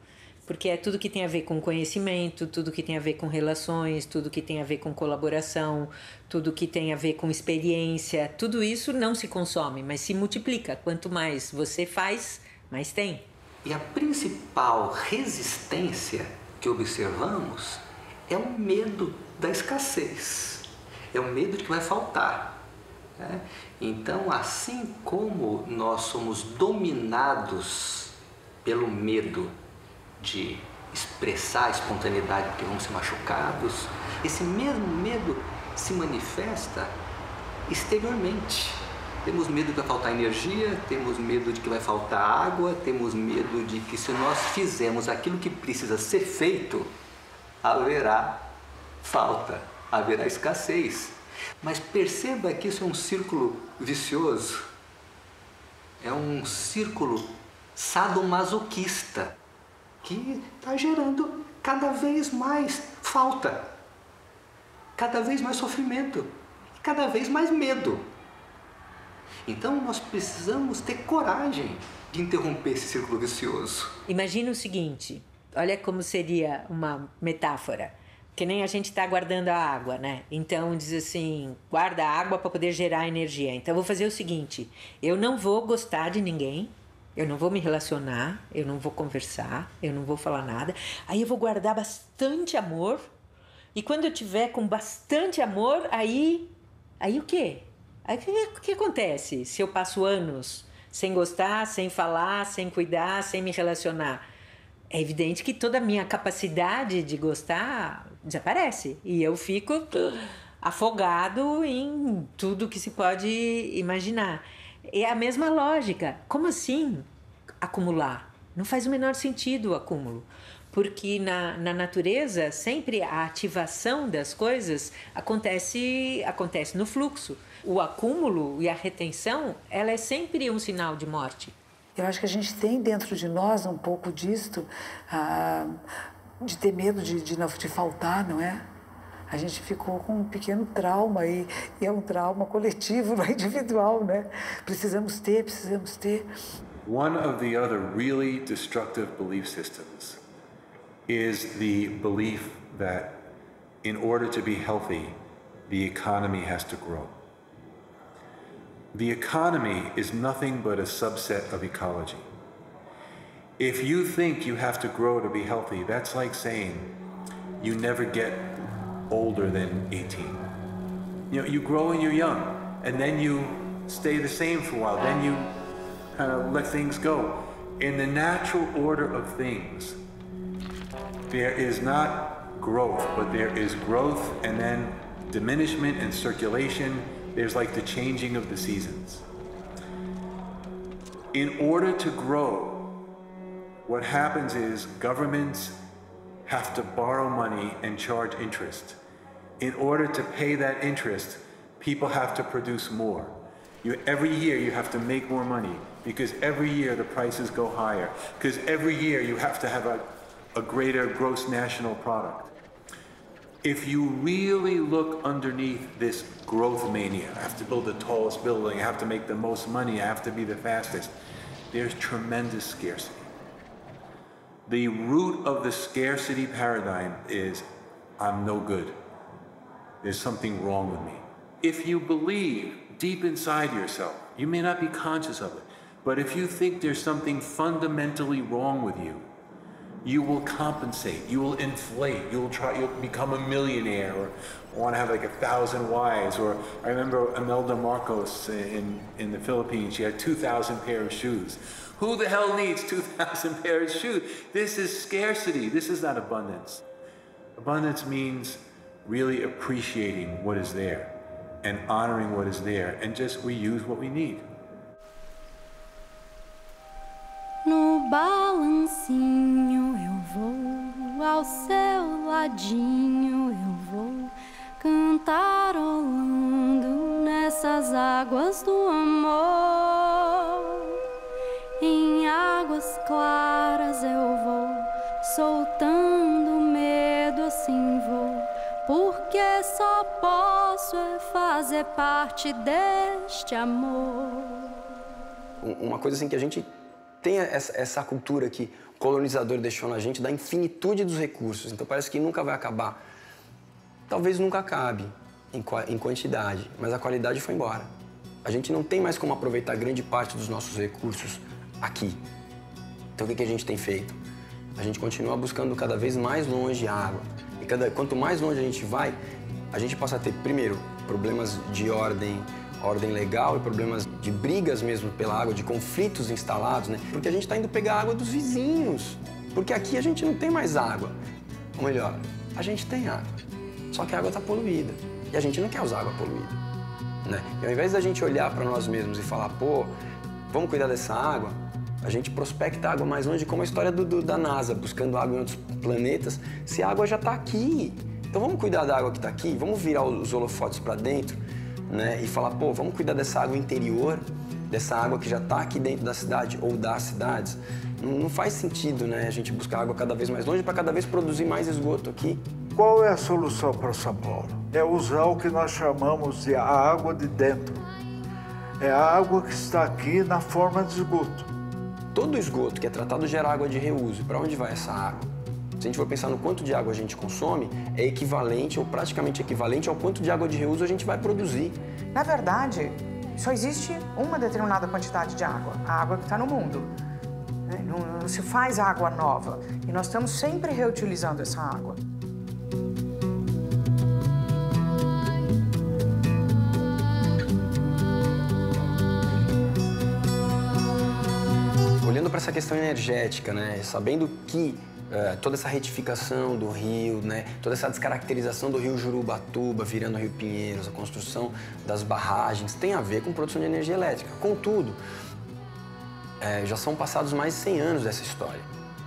porque é tudo que tem a ver com conhecimento, tudo que tem a ver com relações, tudo que tem a ver com colaboração, tudo que tem a ver com experiência. Tudo isso não se consome, mas se multiplica. Quanto mais você faz, mais tem. E a principal resistência que observamos é o medo da escassez, é o medo de que vai faltar, né? Então, assim como nós somos dominados pelo medo de expressar a espontaneidade porque vamos ser machucados, esse mesmo medo se manifesta exteriormente. Temos medo de que vai faltar energia, temos medo de que vai faltar água, temos medo de que se nós fizermos aquilo que precisa ser feito, haverá falta, haverá escassez. Mas perceba que isso é um círculo vicioso, é um círculo sadomasoquista que está gerando cada vez mais falta, cada vez mais sofrimento, cada vez mais medo. Então nós precisamos ter coragem de interromper esse círculo vicioso. Imagina o seguinte, olha como seria uma metáfora. Que nem a gente está guardando a água, né? Então diz assim, guarda a água para poder gerar energia. Então eu vou fazer o seguinte, eu não vou gostar de ninguém, eu não vou me relacionar, eu não vou conversar, eu não vou falar nada. Aí eu vou guardar bastante amor. E quando eu tiver com bastante amor, aí o quê? Aí o que acontece se eu passo anos sem gostar, sem falar, sem cuidar, sem me relacionar? É evidente que toda a minha capacidade de gostar desaparece. E eu fico afogado em tudo que se pode imaginar. É a mesma lógica. Como assim acumular? Não faz o menor sentido o acúmulo. Porque na natureza, sempre a ativação das coisas acontece no fluxo. O acúmulo e a retenção, ela é sempre um sinal de morte. Eu acho que a gente tem dentro de nós um pouco disto, de ter medo de faltar, não é? A gente ficou com um pequeno trauma e é um trauma coletivo, não é individual, né? Precisamos ter. One of the other really destructive belief systems is the belief that in order to be healthy, the economy has to grow. The economy is nothing but a subset of ecology. If you think you have to grow to be healthy, that's like saying you never get older than 18. You know, you grow when you're young, and then you stay the same for a while, then you kind of let things go. In the natural order of things, there is not growth, but there is growth and then diminishment and circulation. There's like the changing of the seasons. In order to grow, what happens is governments have to borrow money and charge interest. In order to pay that interest, people have to produce more. Every year you have to make more money because every year the prices go higher. Because every year you have to have a greater gross national product. If you really look underneath this growth mania, I have to build the tallest building, I have to make the most money, I have to be the fastest, there's tremendous scarcity. The root of the scarcity paradigm is, I'm no good. There's something wrong with me. If you believe deep inside yourself, you may not be conscious of it, but if you think there's something fundamentally wrong with you, you will compensate, you will inflate, you'll become a millionaire or want to have like 1,000 wives. Or I remember Imelda Marcos in the Philippines, she had 2,000 pairs of shoes. Who the hell needs 2,000 pairs of shoes? This is scarcity, this is not abundance. Abundance means really appreciating what is there and honoring what is there and just we use what we need. No balancinho eu vou, ao seu ladinho eu vou, cantarolando nessas águas do amor. Em águas claras eu vou, soltando medo assim vou, porque só posso fazer parte deste amor. Uma coisa assim que a gente tem essa cultura que o colonizador deixou na gente da infinitude dos recursos. Então parece que nunca vai acabar. Talvez nunca acabe em quantidade, mas a qualidade foi embora. A gente não tem mais como aproveitar grande parte dos nossos recursos aqui. Então o que a gente tem feito? A gente continua buscando cada vez mais longe a água. E quanto mais longe a gente vai, a gente passa a ter, primeiro, problemas de ordem legal e problemas de brigas mesmo pela água, de conflitos instalados, né? Porque a gente está indo pegar água dos vizinhos. Porque aqui a gente não tem mais água. Ou melhor, a gente tem água. Só que a água está poluída. E a gente não quer usar água poluída, né? E ao invés da gente olhar para nós mesmos e falar, pô, vamos cuidar dessa água, a gente prospecta água mais longe, como a história da NASA, buscando água em outros planetas, se a água já está aqui. Então vamos cuidar da água que está aqui, vamos virar os holofotes para dentro, né? E falar, pô, vamos cuidar dessa água interior, dessa água que já está aqui dentro da cidade ou das cidades. Não faz sentido, né, a gente buscar água cada vez mais longe para cada vez produzir mais esgoto aqui. Qual é a solução para São Paulo? É usar o que nós chamamos de a água de dentro. é a água que está aqui na forma de esgoto. Todo esgoto que é tratado gera água de reuso. Para onde vai essa água? Se a gente for pensar no quanto de água a gente consome, é equivalente ou praticamente equivalente ao quanto de água de reuso a gente vai produzir. Na verdade, só existe uma determinada quantidade de água, a água que está no mundo. Não se faz água nova e nós estamos sempre reutilizando essa água. Olhando para essa questão energética, né, sabendo que toda essa retificação do rio, né, toda essa descaracterização do rio Jurubatuba virando o rio Pinheiros, a construção das barragens, tem a ver com produção de energia elétrica. Contudo, já são passados mais de 100 anos dessa história.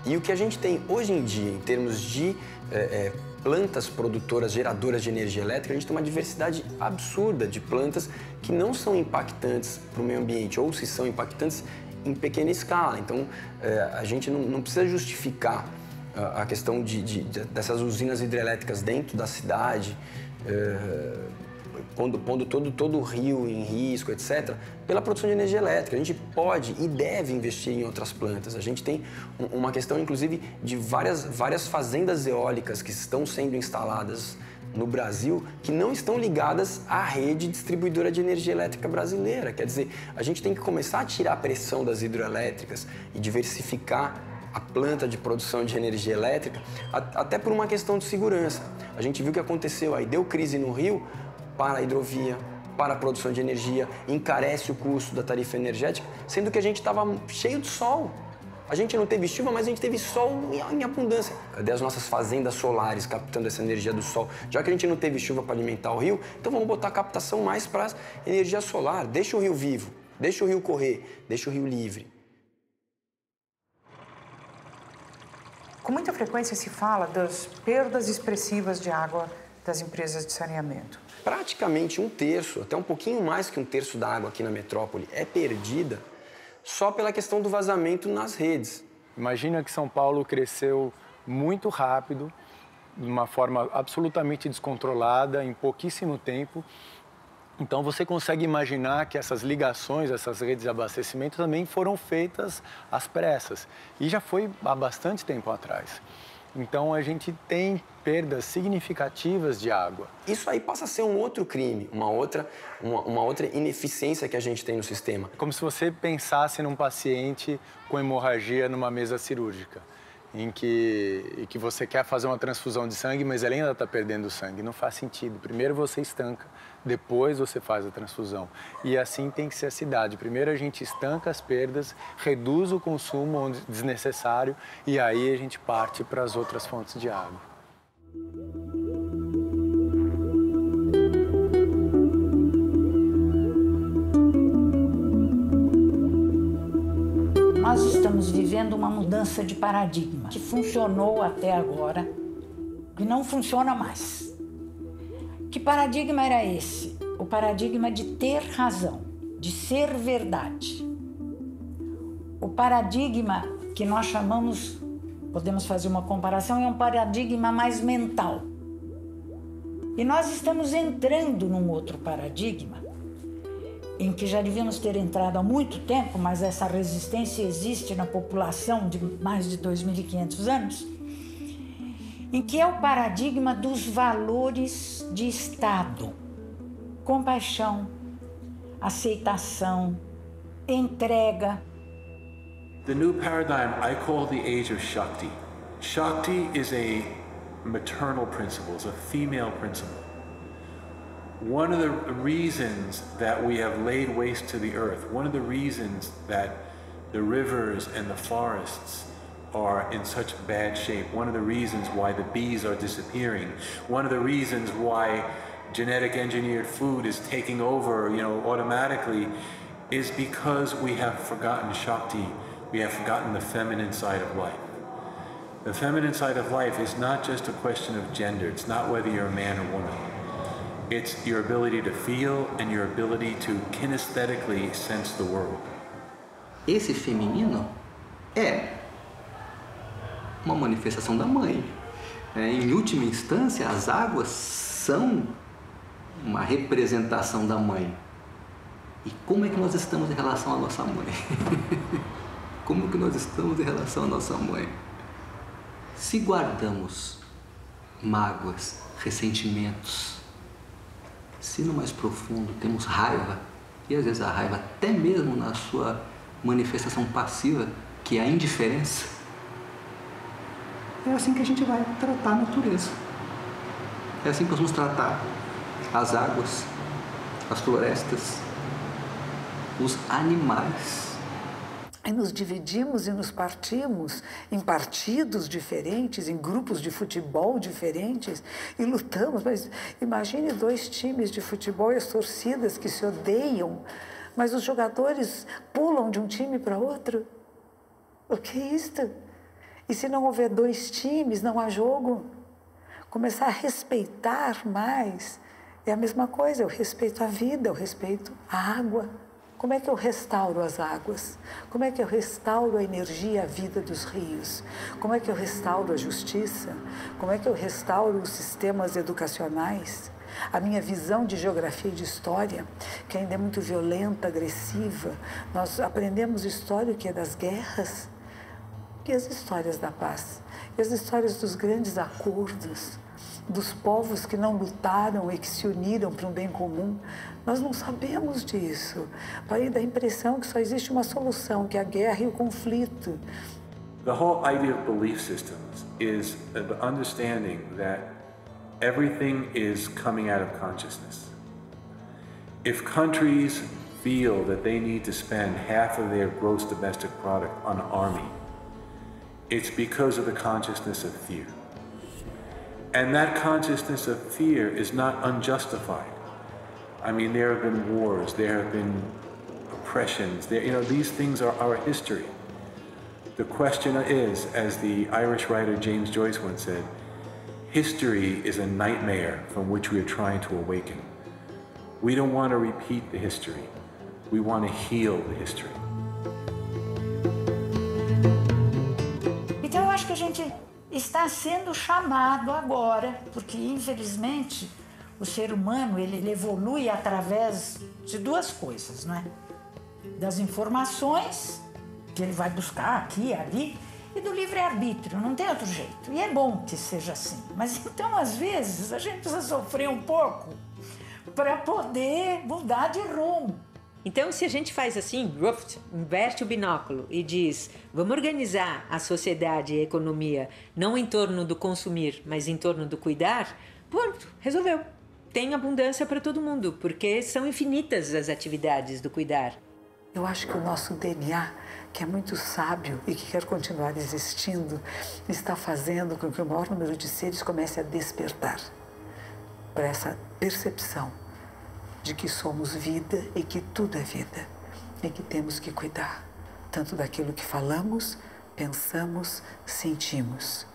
E o que a gente tem hoje em dia, em termos de plantas produtoras, geradoras de energia elétrica, a gente tem uma diversidade absurda de plantas que não são impactantes para o meio ambiente, ou se são impactantes em pequena escala. Então, a gente não precisa justificar a questão dessas usinas hidrelétricas dentro da cidade, pondo todo o rio em risco, etc., pela produção de energia elétrica. A gente pode e deve investir em outras plantas. A gente tem uma questão, inclusive, de várias fazendas eólicas que estão sendo instaladas no Brasil que não estão ligadas à rede distribuidora de energia elétrica brasileira. Quer dizer, a gente tem que começar a tirar a pressão das hidroelétricas e diversificar a planta de produção de energia elétrica, até por uma questão de segurança. A gente viu o que aconteceu aí, deu crise no rio, para a hidrovia, para a produção de energia, encarece o custo da tarifa energética, sendo que a gente estava cheio de sol. A gente não teve chuva, mas a gente teve sol em abundância. Cadê as nossas fazendas solares captando essa energia do sol? Já que a gente não teve chuva para alimentar o rio, então vamos botar a captação mais para energia solar. Deixa o rio vivo, deixa o rio correr, deixa o rio livre. Com muita frequência se fala das perdas expressivas de água das empresas de saneamento. Praticamente 1/3, até um pouquinho mais que 1/3 da água aqui na metrópole é perdida só pela questão do vazamento nas redes. Imagina que São Paulo cresceu muito rápido, de uma forma absolutamente descontrolada, em pouquíssimo tempo. Então você consegue imaginar que essas ligações, essas redes de abastecimento também foram feitas às pressas. E já foi há bastante tempo atrás. Então a gente tem perdas significativas de água. Isso aí passa a ser um outro crime, uma outra ineficiência que a gente tem no sistema. É como se você pensasse num paciente com hemorragia numa mesa cirúrgica, em que você quer fazer uma transfusão de sangue, mas ele ainda está perdendo sangue. Não faz sentido. Primeiro você estanca, depois você faz a transfusão. E assim tem que ser a cidade. Primeiro a gente estanca as perdas, reduz o consumo onde desnecessário e aí a gente parte para as outras fontes de água. Nós estamos vivendo uma mudança de paradigma que funcionou até agora e não funciona mais. Que paradigma era esse? O paradigma de ter razão, de ser verdade. O paradigma que nós chamamos, podemos fazer uma comparação, é um paradigma mais mental. E nós estamos entrando num outro paradigma em que já devíamos ter entrado há muito tempo, mas essa resistência existe na população de mais de 2.500 anos, em que é o paradigma dos valores de Estado. Compaixão, aceitação, entrega. The new paradigm I call the age of Shakti. Shakti is a maternal principle, it's a female principle. One of the reasons that we have laid waste to the earth, one of the reasons that the rivers and the forests are in such bad shape, one of the reasons why the bees are disappearing, one of the reasons why genetic engineered food is taking over, automatically, is because we have forgotten Shakti, we have forgotten the feminine side of life. The feminine side of life is not just a question of gender, it's not whether you're a man or woman. It's your ability to feel and your ability to kinesthetically sense the world. Esse feminino é uma manifestação da mãe. Em última instância, as águas são uma representação da mãe. E como é que nós estamos em relação à nossa mãe? Como que nós estamos em relação à nossa mãe? Se guardamos mágoas, ressentimentos, se no mais profundo temos raiva, e às vezes a raiva até mesmo na sua manifestação passiva, que é a indiferença, é assim que a gente vai tratar a natureza. É assim que nós vamos tratar as águas, as florestas, os animais. E nos dividimos e nos partimos em partidos diferentes, em grupos de futebol diferentes e lutamos. Mas imagine 2 times de futebol e as torcidas que se odeiam, mas os jogadores pulam de um time para outro. O que é isto? E se não houver 2 times, não há jogo? Começar a respeitar mais é a mesma coisa. Eu respeito a vida, eu respeito a água. Como é que eu restauro as águas? Como é que eu restauro a energia, a vida dos rios? Como é que eu restauro a justiça? Como é que eu restauro os sistemas educacionais? A minha visão de geografia e de história, que ainda é muito violenta, agressiva. Nós aprendemos história que é das guerras e as histórias da paz. E as histórias dos grandes acordos, dos povos que não lutaram e que se uniram para um bem comum. Nós não sabemos disso. Aí dá a impressão que só existe uma solução, que é a guerra e o conflito. The whole idea of belief systems is the understanding that everything is coming out of consciousness. If countries feel that they need to spend half of their gross domestic product on an army, it's because of the consciousness of fear. And that consciousness of fear is not unjustified. I mean, there have been wars, there have been oppressions, these things are our history. The question is, as the Irish writer James Joyce once said, history is a nightmare from which we are trying to awaken. We don't want to repeat the history. We want to heal the history. Então eu acho que a gente está sendo chamado agora, porque infelizmente o ser humano ele evolui através de 2 coisas, não é? Das informações que ele vai buscar aqui e ali e do livre-arbítrio, não tem outro jeito. E é bom que seja assim, mas então às vezes a gente precisa sofrer um pouco para poder mudar de rumo. Então, se a gente faz assim, inverte o binóculo e diz, vamos organizar a sociedade e a economia não em torno do consumir, mas em torno do cuidar, pronto, resolveu. Tem abundância para todo mundo, porque são infinitas as atividades do cuidar. Eu acho que o nosso DNA, que é muito sábio e que quer continuar existindo, está fazendo com que o maior número de seres comece a despertar para essa percepção de que somos vida e que tudo é vida e que temos que cuidar tanto daquilo que falamos, pensamos, sentimos,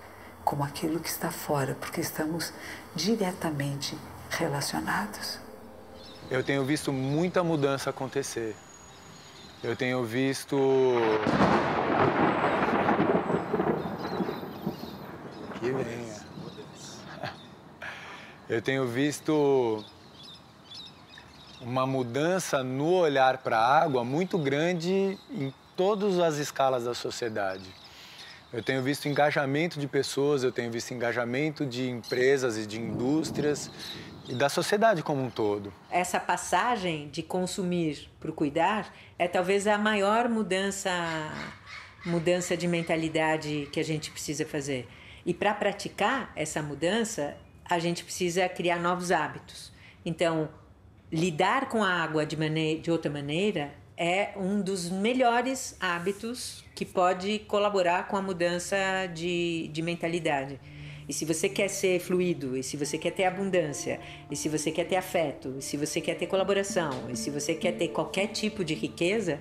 como aquilo que está fora, porque estamos diretamente relacionados. Eu tenho visto muita mudança acontecer. Eu tenho visto que venha. Eu tenho visto uma mudança no olhar para a água muito grande em todas as escalas da sociedade. Eu tenho visto engajamento de pessoas, eu tenho visto engajamento de empresas e de indústrias e da sociedade como um todo. Essa passagem de consumir para o cuidar é talvez a maior mudança de mentalidade que a gente precisa fazer. E para praticar essa mudança, a gente precisa criar novos hábitos. Então, lidar com a água de outra maneira é um dos melhores hábitos que pode colaborar com a mudança de mentalidade. E se você quer ser fluido, e se você quer ter abundância, e se você quer ter afeto, e se você quer ter colaboração, e se você quer ter qualquer tipo de riqueza,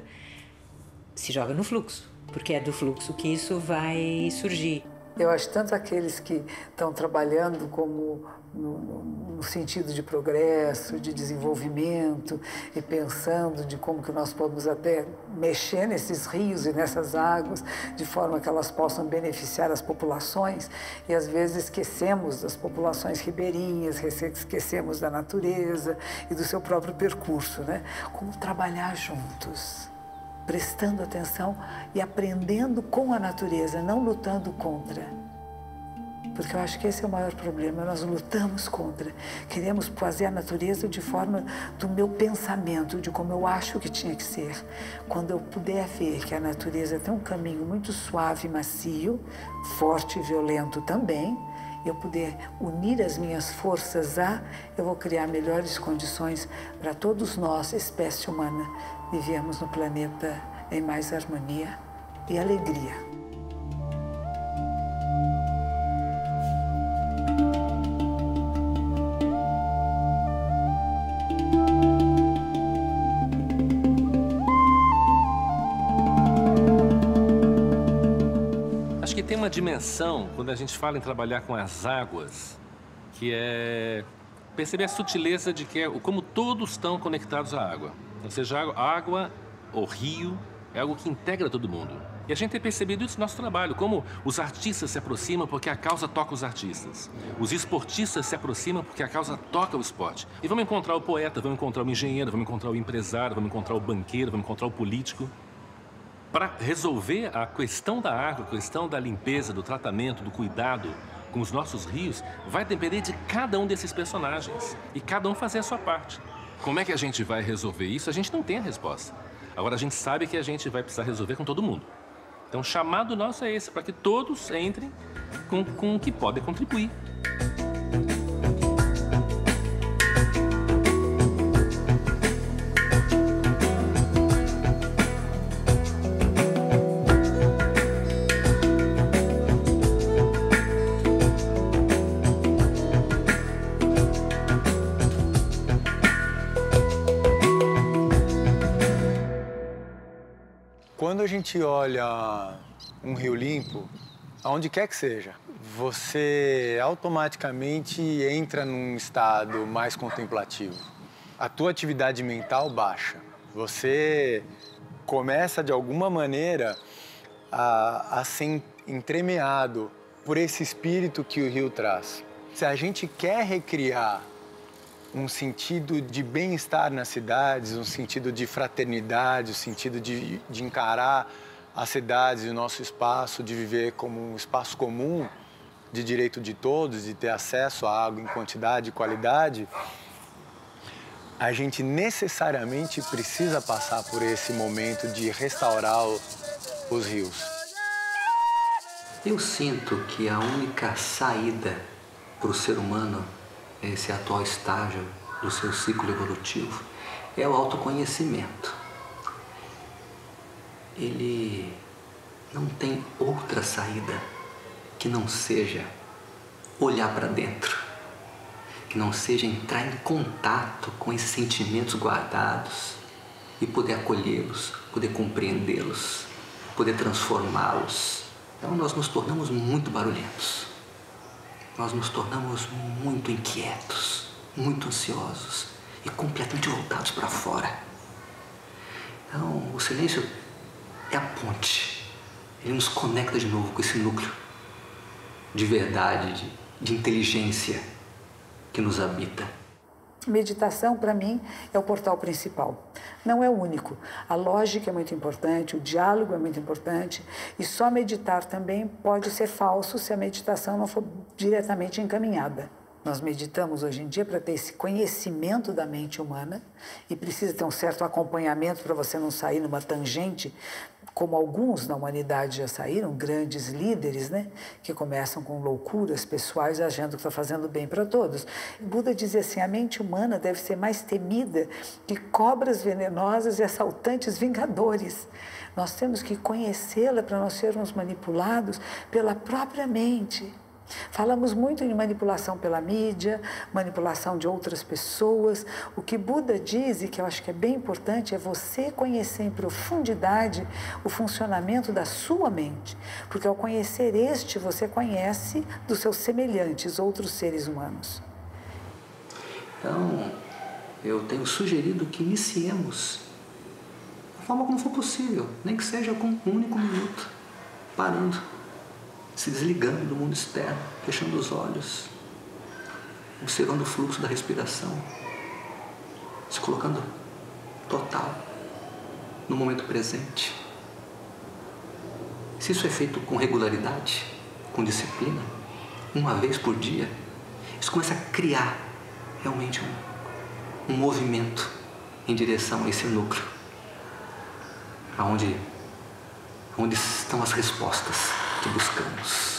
se joga no fluxo, porque é do fluxo que isso vai surgir. Eu acho tanto aqueles que estão trabalhando como no sentido de progresso, de desenvolvimento e pensando de como que nós podemos até mexer nesses rios e nessas águas de forma que elas possam beneficiar as populações e às vezes esquecemos das populações ribeirinhas, esquecemos da natureza e do seu próprio percurso, né? Como trabalhar juntos, prestando atenção e aprendendo com a natureza, não lutando contra. Porque eu acho que esse é o maior problema, nós lutamos contra. Queremos fazer a natureza de forma do meu pensamento, de como eu acho que tinha que ser. Quando eu puder ver que a natureza tem um caminho muito suave e macio, forte e violento também, eu puder unir as minhas forças eu vou criar melhores condições para todos nós, espécie humana, vivermos no planeta em mais harmonia e alegria. Tem uma dimensão, quando a gente fala em trabalhar com as águas, que é perceber a sutileza de como todos estão conectados à água. Ou seja, a água, o rio, é algo que integra todo mundo. E a gente tem percebido isso no nosso trabalho, como os artistas se aproximam porque a causa toca os artistas. Os esportistas se aproximam porque a causa toca o esporte. E vamos encontrar o poeta, vamos encontrar o engenheiro, vamos encontrar o empresário, vamos encontrar o banqueiro, vamos encontrar o político. Para resolver a questão da água, a questão da limpeza, do tratamento, do cuidado com os nossos rios, vai depender de cada um desses personagens e cada um fazer a sua parte. Como é que a gente vai resolver isso? A gente não tem a resposta. Agora, a gente sabe que a gente vai precisar resolver com todo mundo. Então, o chamado nosso é esse, para que todos entrem com o que podem contribuir. Quando a gente olha um rio limpo, aonde quer que seja, você automaticamente entra num estado mais contemplativo. A tua atividade mental baixa. Você começa, de alguma maneira, a ser entremeado por esse espírito que o rio traz. Se a gente quer recriar um sentido de bem-estar nas cidades, um sentido de fraternidade, um sentido de encarar as cidades e o nosso espaço, de viver como um espaço comum, de direito de todos, de ter acesso à água em quantidade e qualidade, a gente necessariamente precisa passar por esse momento de restaurar os rios. Eu sinto que a única saída para o ser humano, esse atual estágio do seu ciclo evolutivo, é o autoconhecimento. Ele não tem outra saída que não seja olhar para dentro, que não seja entrar em contato com esses sentimentos guardados e poder acolhê-los, poder compreendê-los, poder transformá-los. Então nós nos tornamos muito barulhentos. Nós nos tornamos muito inquietos, muito ansiosos e completamente voltados para fora. Então, o silêncio é a ponte. Ele nos conecta de novo com esse núcleo de verdade, de inteligência que nos habita. Meditação, para mim, é o portal principal. Não é o único. A lógica é muito importante, o diálogo é muito importante, e só meditar também pode ser falso se a meditação não for diretamente encaminhada. Nós meditamos hoje em dia para ter esse conhecimento da mente humana e precisa ter um certo acompanhamento para você não sair numa tangente, como alguns na humanidade já saíram, grandes líderes, né, que começam com loucuras pessoais achando que está fazendo bem para todos. Buda dizia assim, a mente humana deve ser mais temida que cobras venenosas e assaltantes vingadores. Nós temos que conhecê-la para nós sermos manipulados pela própria mente. Falamos muito em manipulação pela mídia, manipulação de outras pessoas. O que Buda diz, e que eu acho que é bem importante, é você conhecer em profundidade o funcionamento da sua mente. Porque ao conhecer este, você conhece dos seus semelhantes, outros seres humanos. Então, eu tenho sugerido que iniciemos da forma como for possível, nem que seja com um único minuto, parando, se desligando do mundo externo, fechando os olhos, observando o fluxo da respiração, se colocando total no momento presente. Se isso é feito com regularidade, com disciplina, uma vez por dia, isso começa a criar realmente um movimento em direção a esse núcleo, onde estão as respostas que buscamos.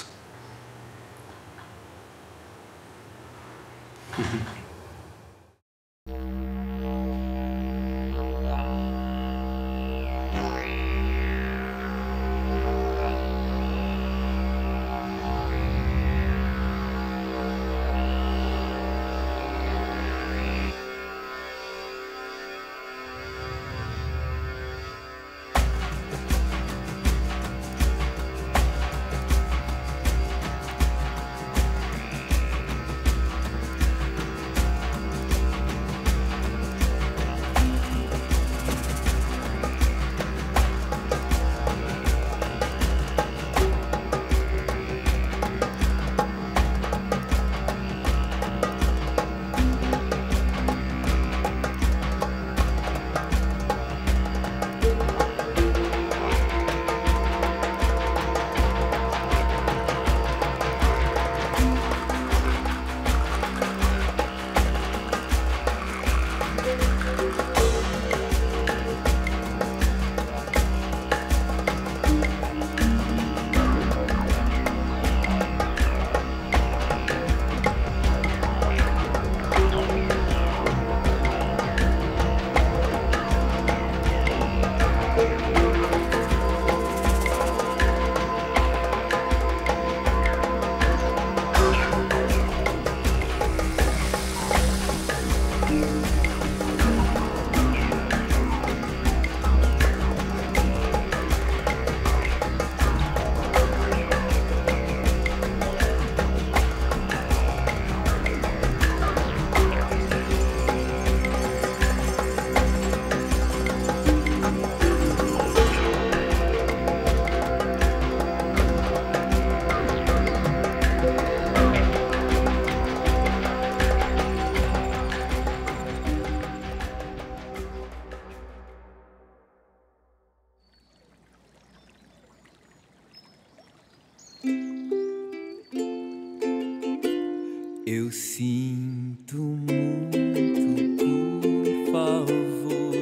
Eu sinto muito, por favor,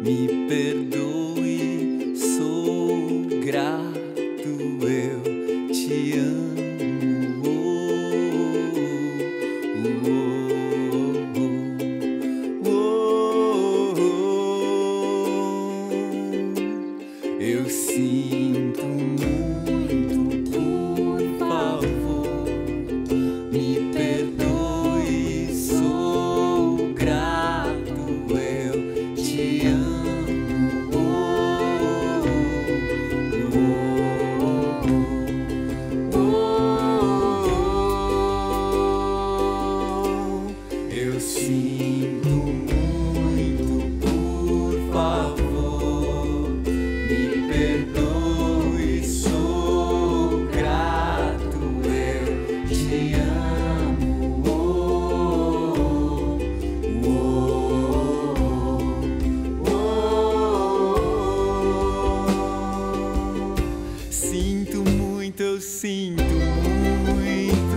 me perdoe, sou grato, eu te amo. Eu sinto muito, por favor, me perdoe, sou grato, eu te amo. Eu sinto muito, por favor, me perdoe, sou grato, eu te sinto muito, eu sinto muito.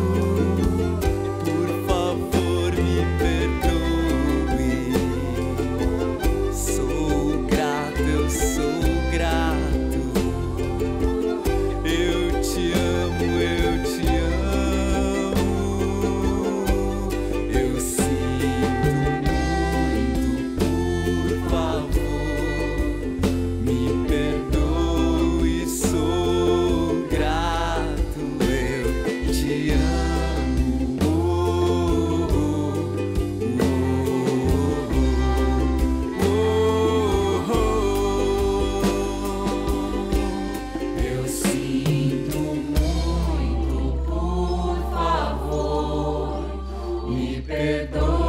Por favor, me perdoe. Sou grato, eu sou grato. Eu te amo, eu te amo. todo.